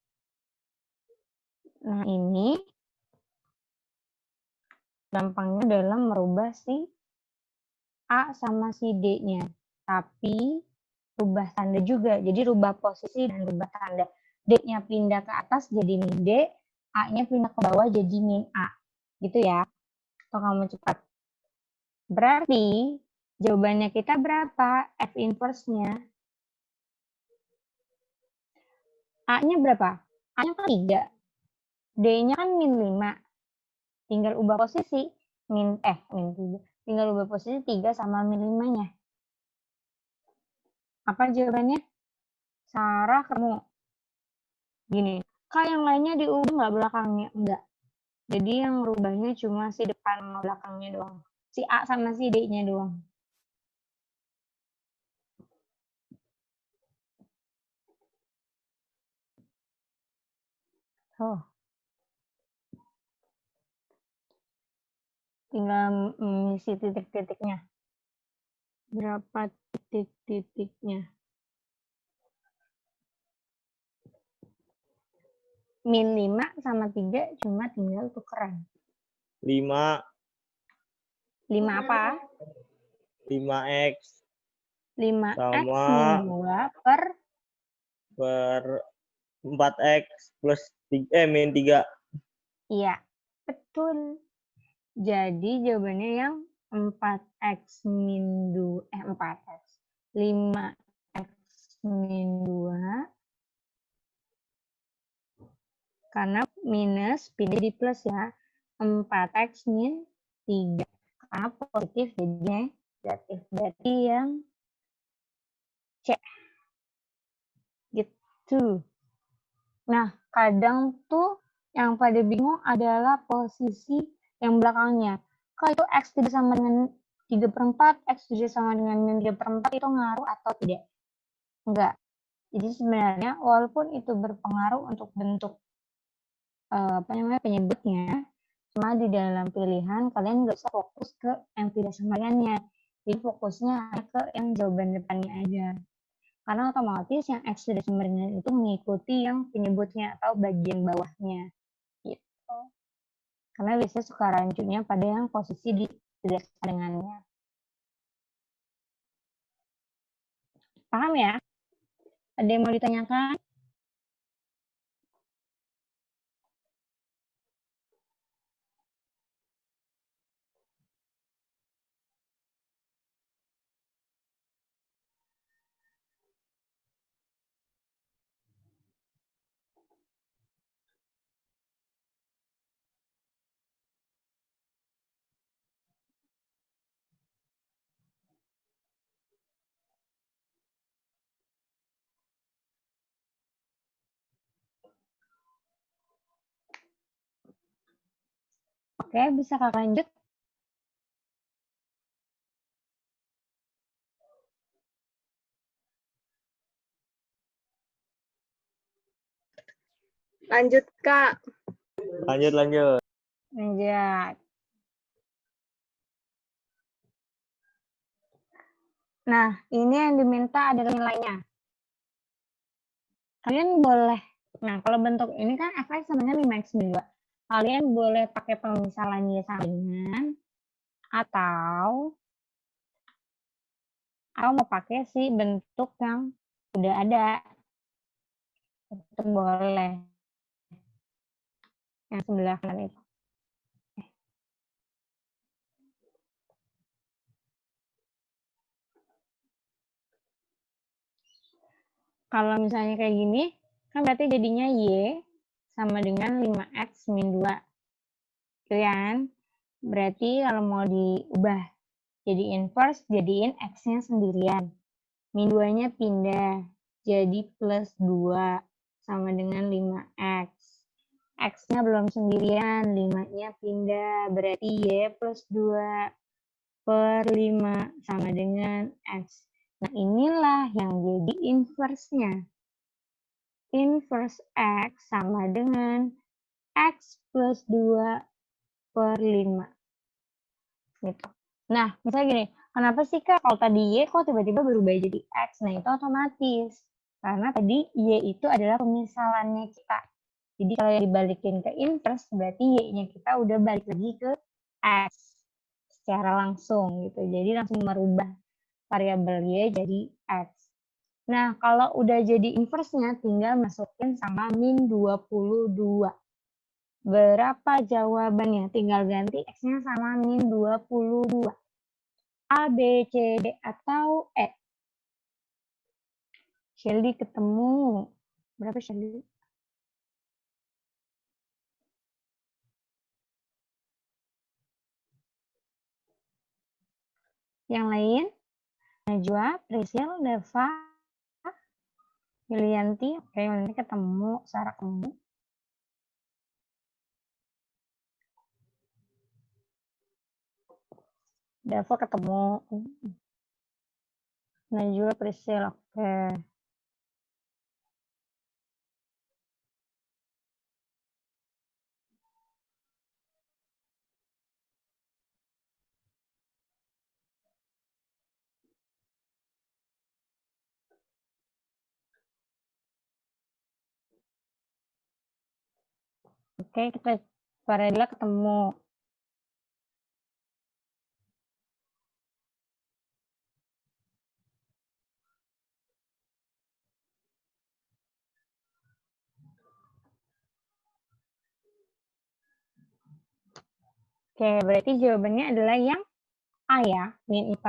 Speaker 1: Nah, ini gampangnya dalam merubah si A sama si D-nya. Tapi rubah tanda juga. Jadi rubah posisi dan rubah tanda. D-nya pindah ke atas jadi min D, A-nya pindah ke bawah jadi min A. Gitu ya. Kalau kamu cepat. Berarti jawabannya kita berapa? F inverse-nya. A-nya berapa? A-nya kan 3. D-nya kan min 5. Tinggal ubah posisi. Min 3. Tinggal ubah posisi 3 sama min 5-nya. Apa jawabannya? Sarah, kamu. Gini. Kak, yang lainnya diubah nggak belakangnya? Enggak. Jadi yang rubahnya cuma si depan sama belakangnya doang. Si A sama si D-nya doang. Oh. Tinggal mengisi titik-titiknya. Berapa titik-titiknya? Min 5 sama 3 cuma tinggal tukeran.
Speaker 4: 5.
Speaker 1: 5 apa?
Speaker 4: 5x
Speaker 1: 5x
Speaker 4: sama
Speaker 1: min 2 per
Speaker 4: per 4x plus min 3.
Speaker 1: iya, betul. Jadi jawabannya yang 4x min 2 4x 5x min 2 karena minus pindah di plus ya. 4x min 3 karena positif jadi negatif. Berarti yang C. Gitu. Nah, kadang tuh yang pada bingung adalah posisi yang belakangnya. Kalau itu X tidak sama dengan 3/4, X tidak sama dengan min 3/4 itu ngaruh atau tidak? Enggak. Jadi sebenarnya walaupun itu berpengaruh untuk bentuk penyebutnya, cuma di dalam pilihan kalian nggak usah fokus ke yang tidak samanya. Jadi fokusnya hanya ke yang jawaban depannya aja. Karena otomatis yang X tidak sama dengan itu mengikuti yang penyebutnya atau bagian bawahnya. Gitu. Karena biasanya suka rancunya pada yang posisi di tidak sama dengannya. Paham ya? Ada yang mau ditanyakan? Oke, bisa kakak lanjut?
Speaker 3: Lanjut, Kak.
Speaker 4: Lanjut.
Speaker 1: Lanjut. Nah, ini yang diminta adalah nilainya. Kalian boleh, nah kalau bentuk ini kan fx sama dengan 5x min 2. Kalian boleh pakai pemisalannya sama dengan atau mau pakai si bentuk yang udah ada. Itu boleh. Yang sebelah kanan itu. Kalau misalnya kayak gini, kan berarti jadinya Y sama dengan 5x min 2. Itu kan? Berarti kalau mau diubah jadi inverse, jadiin X-nya sendirian. Min 2-nya pindah, jadi plus 2 sama dengan 5x. X-nya belum sendirian, 5-nya pindah, berarti Y plus 2 per 5 sama dengan X. Nah, inilah yang jadi inverse-nya. Inverse X sama dengan X plus 2 per 5. Gitu. Nah, misalnya gini, kenapa sih Kak kalau tadi Y kok tiba-tiba berubah jadi X? Nah, itu otomatis. Karena tadi Y itu adalah pemisalannya kita. Jadi kalau yang dibalikin ke inverse, berarti Y-nya kita udah balik lagi ke X secara langsung gitu. Jadi langsung merubah variabel Y jadi X. Nah, kalau udah jadi inverse-nya, tinggal masukin sama min 22. Berapa jawabannya? Tinggal ganti X-nya sama min 22. A, B, C, D, atau E? Shelly ketemu. Berapa Shelly? Yang lain? Najwa, Priscil, Deva, Yulianti. Oke, Yulianti ketemu. Sarah ketemu. Deva ketemu. Najwa, Priscil. Oke. Oke, kita Farela ketemu. Oke, berarti jawabannya adalah yang A ya, min 4.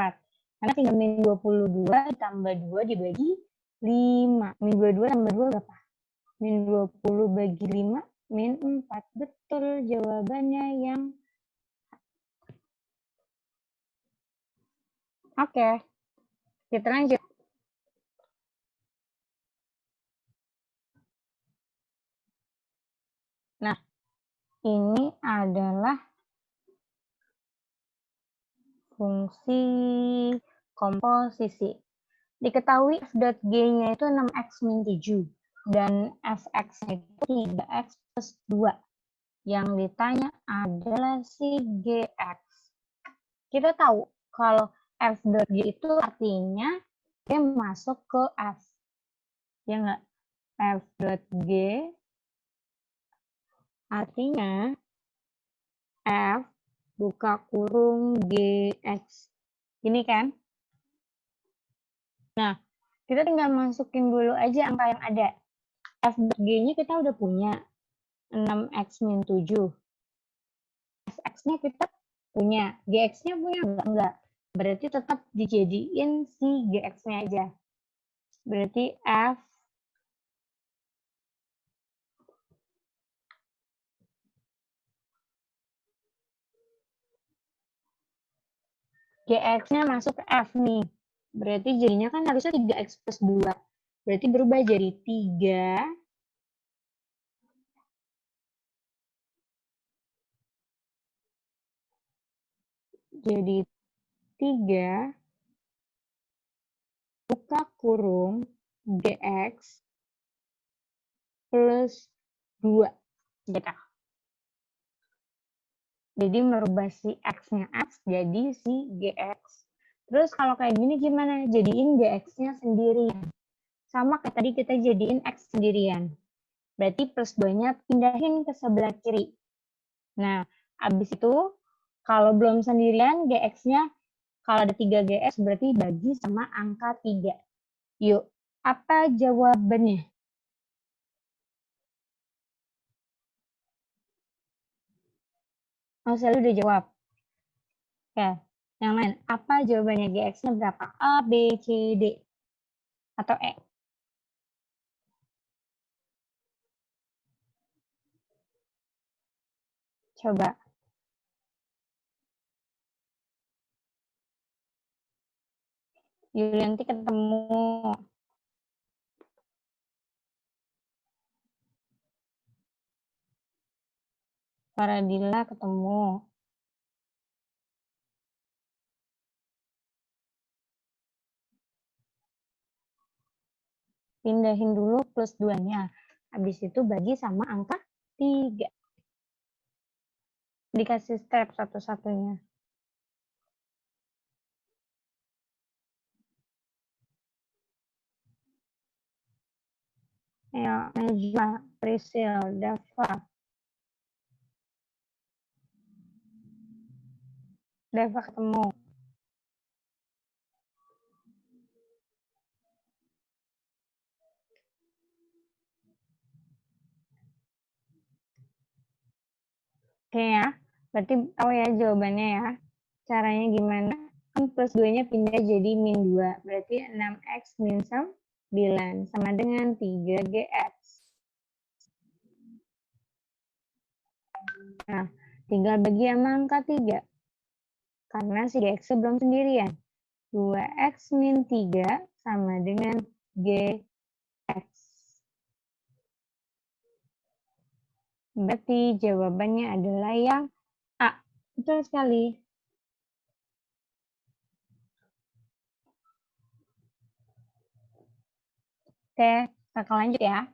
Speaker 1: Karena tinggal min 22 ditambah 2 dibagi 5. Min 22 tambah 2 berapa? Min 20 bagi 5, min 4. Betul jawabannya yang Oke, kita lanjut. Nah, ini adalah fungsi komposisi. Diketahui f.g-nya itu 6x min 7 dan fx-nya itu 3x plus 2. Yang ditanya adalah si gx. Kita tahu kalau f.g itu artinya dia masuk ke f. Ya enggak? F.g artinya f buka kurung gx. Ini kan? Nah, kita tinggal masukin dulu aja angka yang ada. F.g-nya kita udah punya 6x min 7. Fx-nya kita punya. Gx-nya punya enggak? Berarti tetap dijadiin si gx-nya aja. Berarti f gx-nya masuk ke f nih. Berarti jadinya kan harusnya 3x plus 2. Berarti berubah jadi 3 jadi 3 buka kurung gx plus 2. Gitu. Jadi merubah si x-nya x jadi si gx. Terus kalau kayak gini gimana? Jadiin gx-nya sendirian. Sama kayak tadi kita jadiin x sendirian. Berarti plus 2-nya pindahin ke sebelah kiri. Nah, habis itu kalau belum sendirian gx-nya kalau ada 3 gx berarti bagi sama angka 3. Yuk, apa jawabannya? Oh, Sally udah jawab. Oke, yang lain. Apa jawabannya? GX-nya berapa? A, B, C, D. Atau E? Coba. Yulianti ketemu. Faradila ketemu. Pindahin dulu plus 2-nya. Habis itu bagi sama angka 3. Dikasih step satu-satunya. Ya, Najma, Prisil, Dava. Dava ketemu. Oke ya, berarti tahu ya jawabannya ya. Caranya gimana? Kan plus 2-nya pindah jadi min 2. Berarti 6x min 9 sama dengan 3gx. Nah, tinggal bagi sama angka 3. Karena si gx belum sendirian. 2x min 3 sama dengan gx. Berarti jawabannya adalah yang A. Betul sekali. Oke, kita lanjut ya.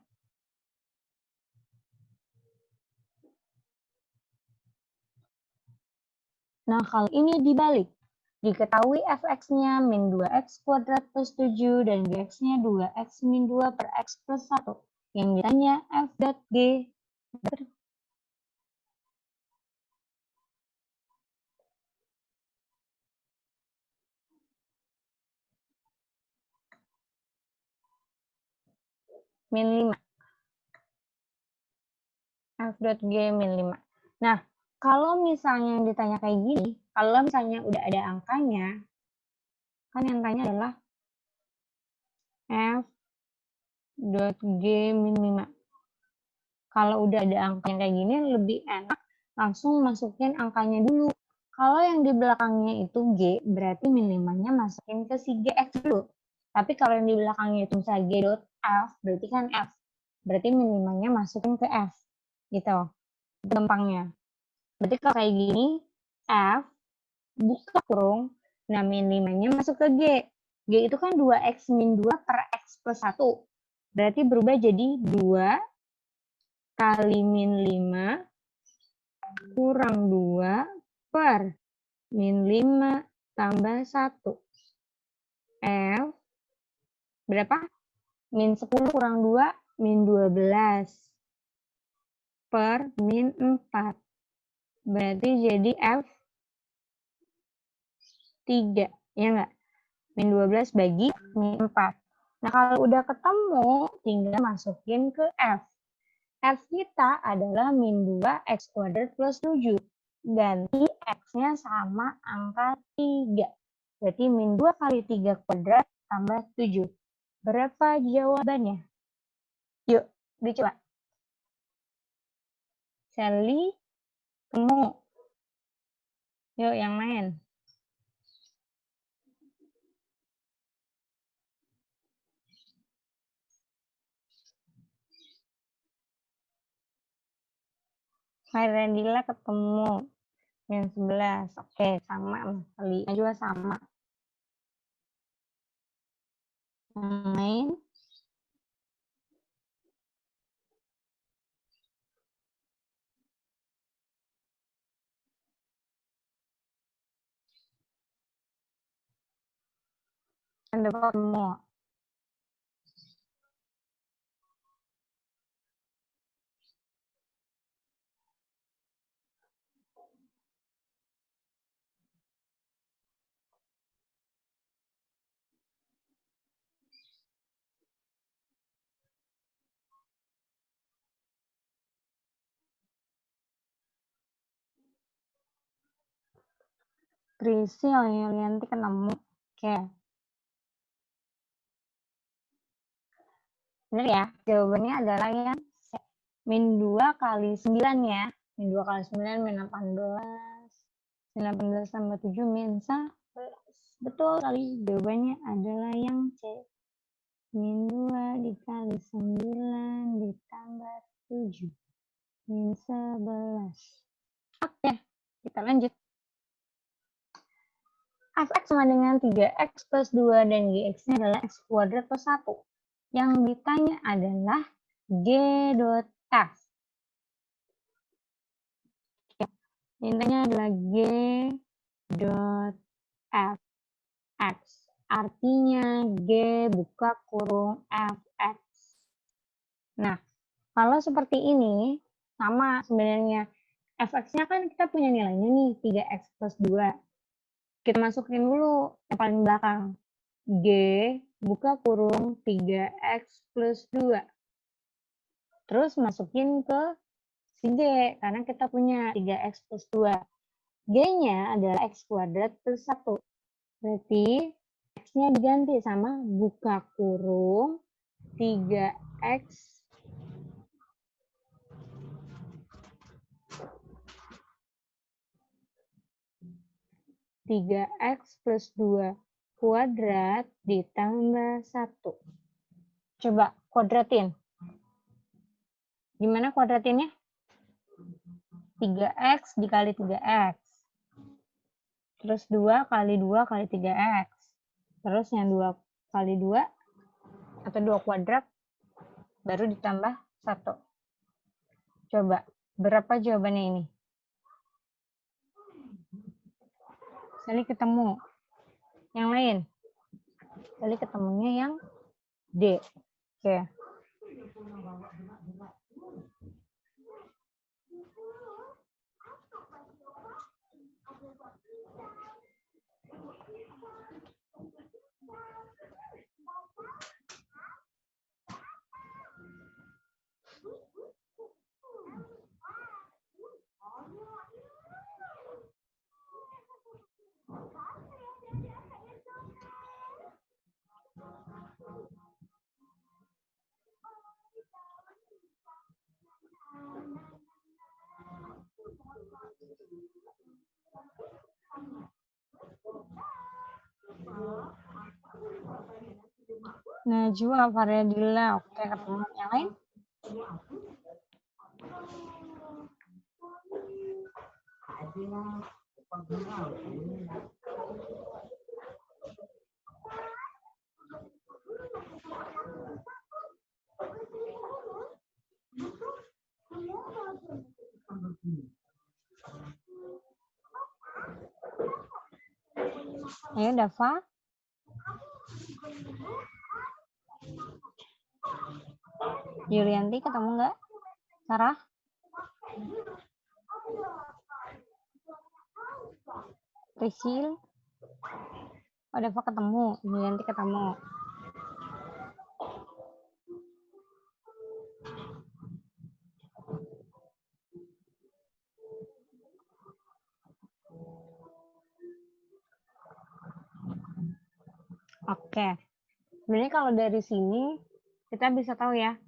Speaker 1: Nah, kalau ini dibalik. Diketahui fx-nya min 2x kuadrat plus 7 dan gx-nya 2x min 2 per x plus 1. Yang ditanya f.g. Min 5. F.g min 5. Nah, Kalau misalnya ditanya kayak gini, kalau misalnya udah ada angkanya, kan yang tanya adalah f dot g min 5. Kalau udah ada angkanya kayak gini, lebih enak langsung masukin angkanya dulu. Kalau yang di belakangnya itu G, berarti min 5-nya masukin ke si GX dulu. Tapi kalau yang di belakangnya itu misalnya G dot F, berarti kan F. Berarti min 5-nya masukin ke F. Gitu. Gampangnya. Berarti kalau kayak gini, F, buka kurung, nah min 5-nya masuk ke G. G itu kan 2X min 2 per X plus 1. Berarti berubah jadi 2 kali min 5 kurang 2 per min 5 tambah 1. F berapa? Min 10 kurang 2, min 12 per min 4. Berarti jadi F 3, ya enggak? Min 12 bagi min 4. Nah, kalau udah ketemu, tinggal masukin ke F. F kita adalah min 2x kuadrat plus 7. Ganti X-nya sama angka 3. Berarti min 2 kali 3 kuadrat tambah 7. Berapa jawabannya? Yuk, dicoba. Sally, temu. Yuk, yang lain. Mairendila ketemu. Min 11. Oke, sama. Sally juga sama. Yang lain. Anda ketemu. Prisil yang nanti ketemu. Oke. Benar ya? Jawabannya adalah yang min 2 kali 9 ya. Min 2 kali 9 min 18. 19 tambah 7 min 11. Betul kali. Jawabannya adalah yang C. Min 2 dikali 9 ditambah 7. Min 11. Oke, kita lanjut. Fx sama dengan 3x plus 2 dan gx-nya adalah x kuadrat plus 1. Yang ditanya adalah g dot f. Intinya adalah g dot f x. Artinya g buka kurung fx. Nah, kalau seperti ini sama sebenarnya. Fx-nya kan kita punya nilainya nih 3x plus 2. Kita masukin dulu yang paling belakang. G buka kurung 3x plus 2. Terus masukin ke si G, karena kita punya 3x plus 2. G-nya adalah x kuadrat plus 1. Berarti x-nya diganti sama buka kurung 3x 3x plus 2 kuadrat ditambah 1. Coba kuadratin. Gimana kuadratinnya? 3x dikali 3x. Terus 2 kali 2 kali 3x. Terus yang 2 kali 2 atau 2 kuadrat baru ditambah 1. Coba, berapa jawabannya ini? Sally ketemu. Yang lain? Sally ketemunya yang D. Oke. Najwa Faryadillah. Oke, ketemu yang lain? Ayo, Dava. Yulianti ketemu nggak? Sarah? Risil? Oh, Dava ketemu. Yulianti ketemu. Oke. Sebenarnya kalau dari sini kita bisa tahu ya.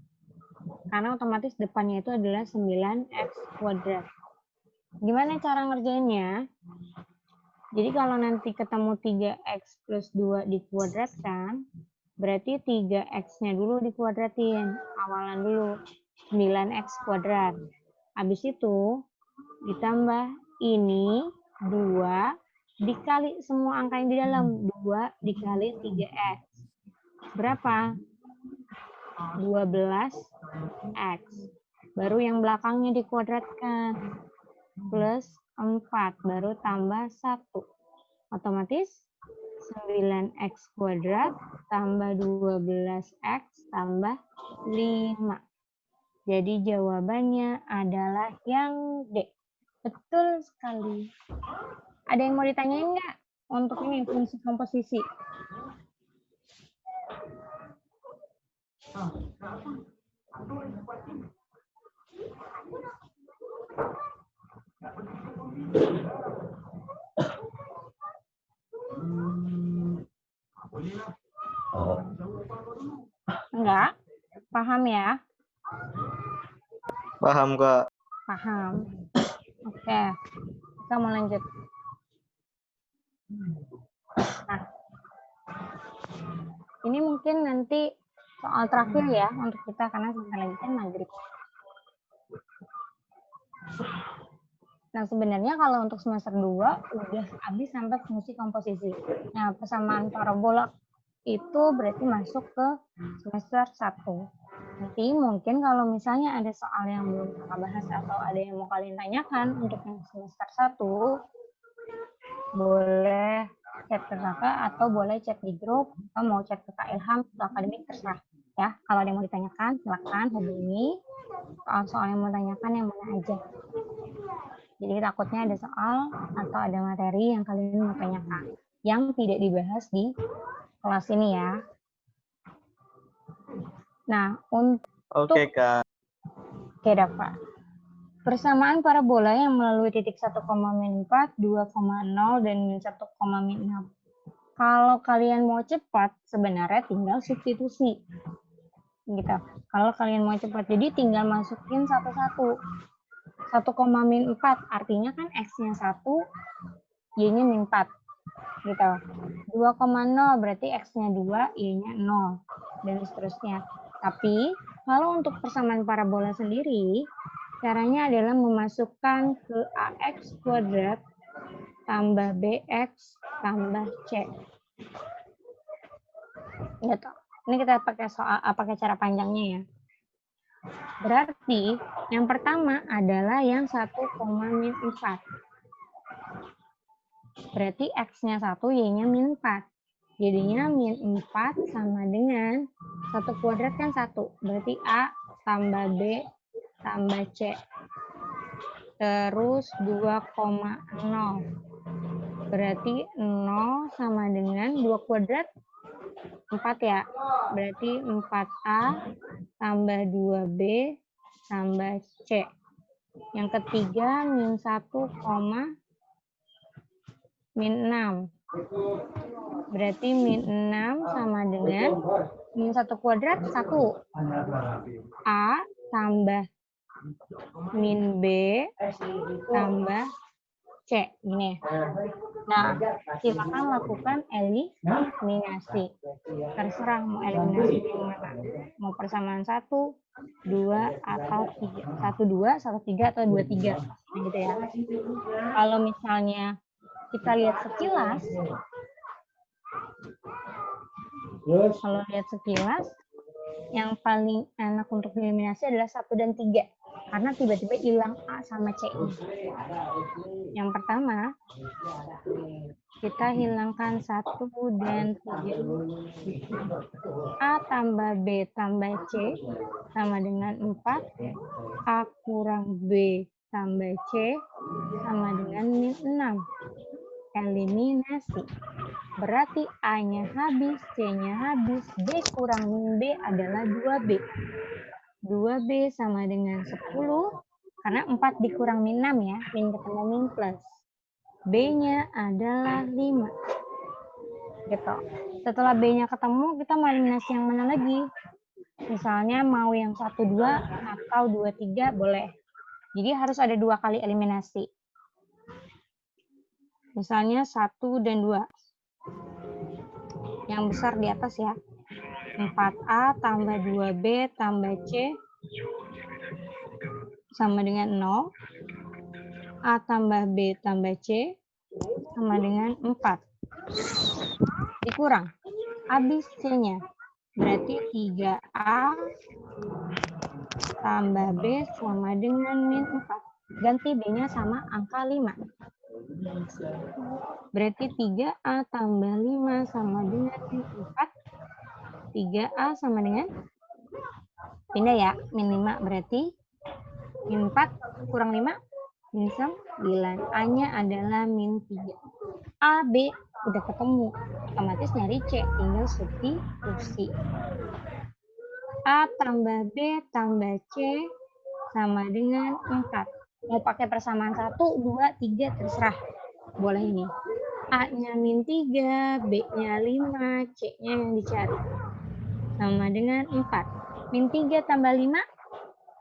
Speaker 1: Karena otomatis depannya itu adalah 9x kuadrat. Gimana cara ngerjainnya? Jadi kalau nanti ketemu 3x plus 2 dikuadratkan, berarti 3x-nya dulu dikuadratin. Awalan dulu. 9x kuadrat. Habis itu ditambah ini 2 dikali semua angka yang di dalam. 2 dikali 3x. Berapa? 12x. Baru yang belakangnya dikuadratkan. Plus 4. Baru tambah 1. Otomatis 9x kuadrat tambah 12x tambah 5. Jadi jawabannya adalah yang D. Betul sekali. Ada yang mau ditanyain nggak untuk ini fungsi komposisi? Enggak? Paham ya?
Speaker 4: Paham, Kak.
Speaker 1: Paham. Oke. Kita mau lanjut. Nah, ini mungkin nanti soal terakhir ya untuk kita karena sebentar lagi kan maghrib. Nah, sebenarnya kalau untuk semester 2 udah habis sampai fungsi komposisi. Nah, persamaan parabola itu berarti masuk ke semester 1. Nanti mungkin kalau misalnya ada soal yang belum kakak bahas atau ada yang mau kalian tanyakan untuk yang semester 1, boleh chat ke kakak atau boleh chat di grup atau mau chat ke Kak Ilham atau akademik terserah ya. Kalau ada yang mau ditanyakan silakan hubungi. Soal yang mau tanyakan yang mana aja. Jadi takutnya ada soal atau ada materi yang kalian mau tanyakan yang tidak dibahas di kelas ini ya. Nah, untuk
Speaker 4: Oke, Kak.
Speaker 1: Oke, Dava. Persamaan parabola yang melalui titik 1,4, 2,0 dan 1,6. Kalau kalian mau cepat, sebenarnya tinggal substitusi. Gitu. Kalau kalian mau cepat, jadi tinggal masukin satu-satu. 1,4 artinya kan X-nya 1, Y-nya min 4. Gitu. 2,0 berarti X-nya 2, Y-nya 0. Dan seterusnya. Tapi, kalau untuk persamaan parabola sendiri, caranya adalah memasukkan ke AX kuadrat tambah BX tambah C. Gitu. Ini kita pakai cara panjangnya ya. Berarti yang pertama adalah yang 1,4. Berarti X-nya 1, Y-nya min 4. Jadinya min 4 sama dengan 1 kuadrat kan 1. Berarti A tambah B tambah C. Terus 2,0. Berarti 0 sama dengan 2 kuadrat 4 ya. Berarti 4A tambah 2B tambah C. Yang ketiga min 1, min 6. Berarti min 6 sama dengan min 1 kuadrat 1. A tambah min B tambah C. Gini. Nah, silakan lakukan eliminasi. Terserah mau eliminasi yang mana. Mau persamaan 1, 2, atau 3. 1, 2, 1, 3, atau 2, 3. Nah, gitu ya. Kalau misalnya kita lihat sekilas, yang paling enak untuk eliminasi adalah 1 dan 3. Karena tiba-tiba hilang A sama C-nya. Yang pertama, kita hilangkan 1 dan 3. A tambah B tambah C sama dengan 4. A kurang B tambah C sama dengan min 6. Eliminasi. Berarti A-nya habis, C-nya habis, B kurang min B adalah 2B. 2B sama dengan 10, karena 4 dikurang min 6 ya, min ketemu min plus. B-nya adalah 5. Gitu. Setelah B-nya ketemu, kita mau eliminasi yang mana lagi? Misalnya mau yang 1, 2, atau 2, 3 boleh. Jadi harus ada 2 kali eliminasi. Misalnya 1 dan 2. Yang besar di atas ya. 4A tambah 2B tambah C sama dengan 0. A tambah B tambah C sama dengan 4. Dikurang. Habis C-nya. Berarti 3A tambah B sama dengan min 4. Ganti B-nya sama angka 5. Berarti 3A tambah 5 sama dengan min 4. 3A sama dengan, pindah ya, min 5 berarti min 4 kurang 5, min 9. A-nya adalah min 3. A, B udah ketemu. Otomatis nyari C, tinggal substitusi. A tambah B tambah C sama dengan 4. Mau pakai persamaan 1, 2, 3, terserah. Boleh ini. A-nya min 3, B-nya 5, C-nya yang dicari. Sama dengan 4. Min 3 tambah 5,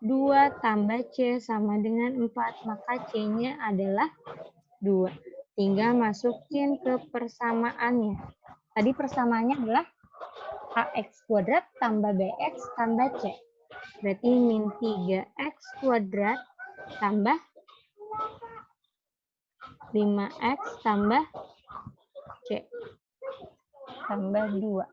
Speaker 1: 2 tambah C sama dengan 4. Maka C-nya adalah 2. Tinggal masukin ke persamaannya. Tadi persamaannya adalah AX kuadrat tambah BX tambah C. Berarti min 3X kuadrat tambah 5X tambah C. Tambah 2.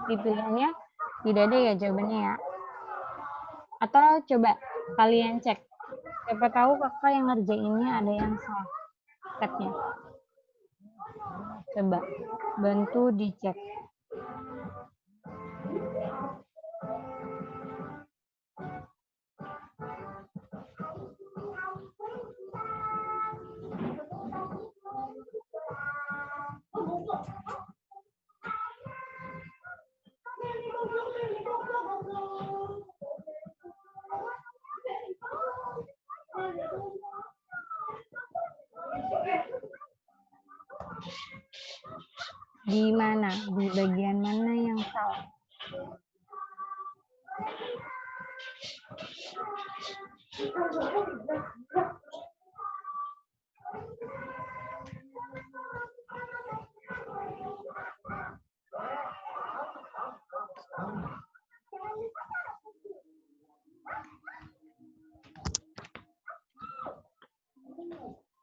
Speaker 1: Di pilihannya tidak ada ya jawabannya ya. Atau coba kalian cek. Siapa tahu kakak yang ngerjainnya ada yang salah stepnya. Coba bantu dicek. Di mana? Di bagian mana yang salah?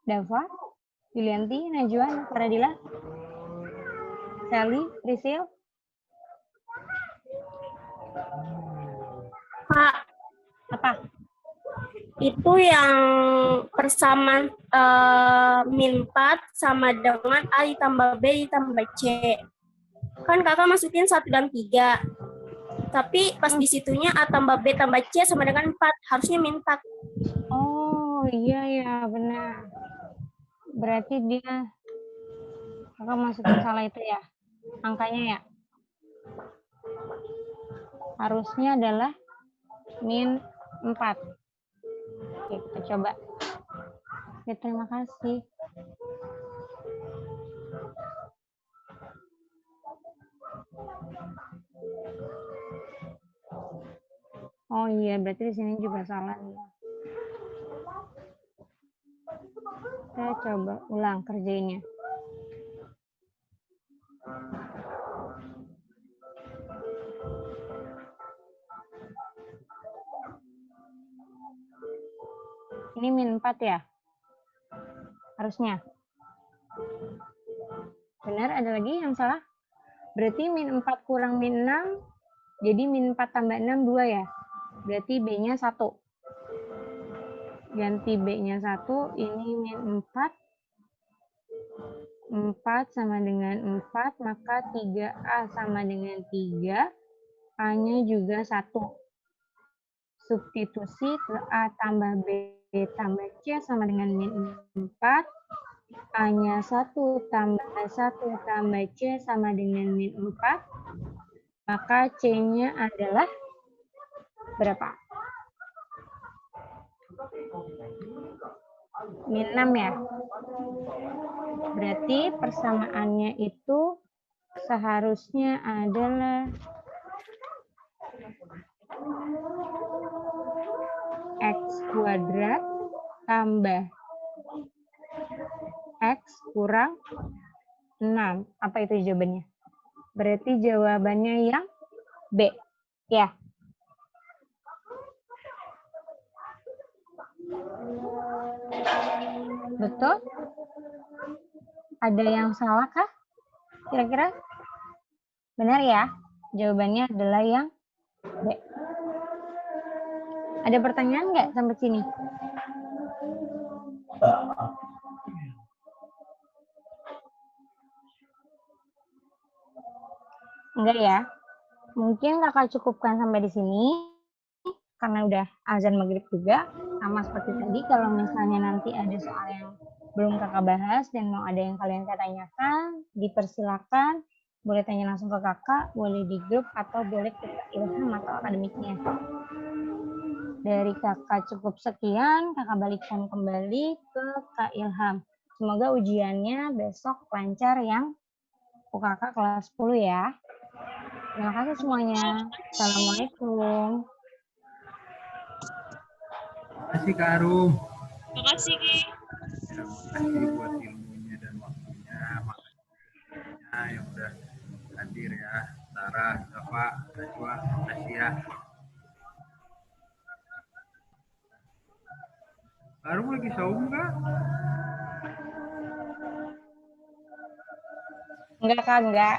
Speaker 1: Dava, Yulianti, Najwa, Faradila, Sally, Risil.
Speaker 5: Kak,
Speaker 1: Apa?
Speaker 5: itu yang persamaan min 4 sama dengan A ditambah B ditambah C. Kan kakak masukin 1 dan 3. Tapi pas di situnya A tambah B tambah C sama dengan 4. Harusnya min 4.
Speaker 1: Oh iya ya benar. Berarti dia kakak masukin salah itu ya angkanya ya. Harusnya adalah min 4. Oke, kita coba. Oke, terima kasih. Oh iya, berarti di sini juga salah ya. Saya coba ulang kerjainnya. Ini min 4 ya? Harusnya. Benar, ada lagi yang salah? Berarti min 4 kurang min 6, jadi min 4 tambah 6, 2 ya? Berarti B-nya 1. Ganti B-nya 1, ini min 4. 4 sama dengan 4, maka 3A sama dengan 3. A-nya juga 1. Substitusi A tambah B tambah C sama dengan min 4. A-nya 1 tambah 1 tambah C sama dengan min 4. Maka C-nya adalah berapa? Min 6 ya. Berarti persamaannya itu seharusnya adalah X kuadrat tambah X kurang 6. Apa itu jawabannya? Berarti jawabannya yang B. Ya. Betul? Ada yang salah kah? Kira-kira? Benar ya? Jawabannya adalah yang B. Ada pertanyaan nggak sampai sini? Enggak ya? Mungkin kakak cukupkan sampai di sini. Karena udah azan maghrib juga. Sama seperti tadi, kalau misalnya nanti ada soal yang belum kakak bahas dan mau ada yang kalian tanyakan, dipersilakan. Boleh tanya langsung ke kakak, boleh di grup, atau boleh ke Kak Ilham atau akademiknya. Dari kakak cukup sekian, kakak balikkan kembali ke Kak Ilham. Semoga ujiannya besok lancar yang UKK kelas 10 ya. Terima kasih semuanya. Assalamualaikum.
Speaker 6: Terima kasih Kak Arum.
Speaker 3: Makasih, Ki.
Speaker 6: Ya, makasih buat ilmunya dan waktunya. Makasih yang udah hadir ya. Sarah, Dava, Najwa, makasih ya. Kak Arum lagi saum nggak?
Speaker 1: Enggak, Kak, enggak.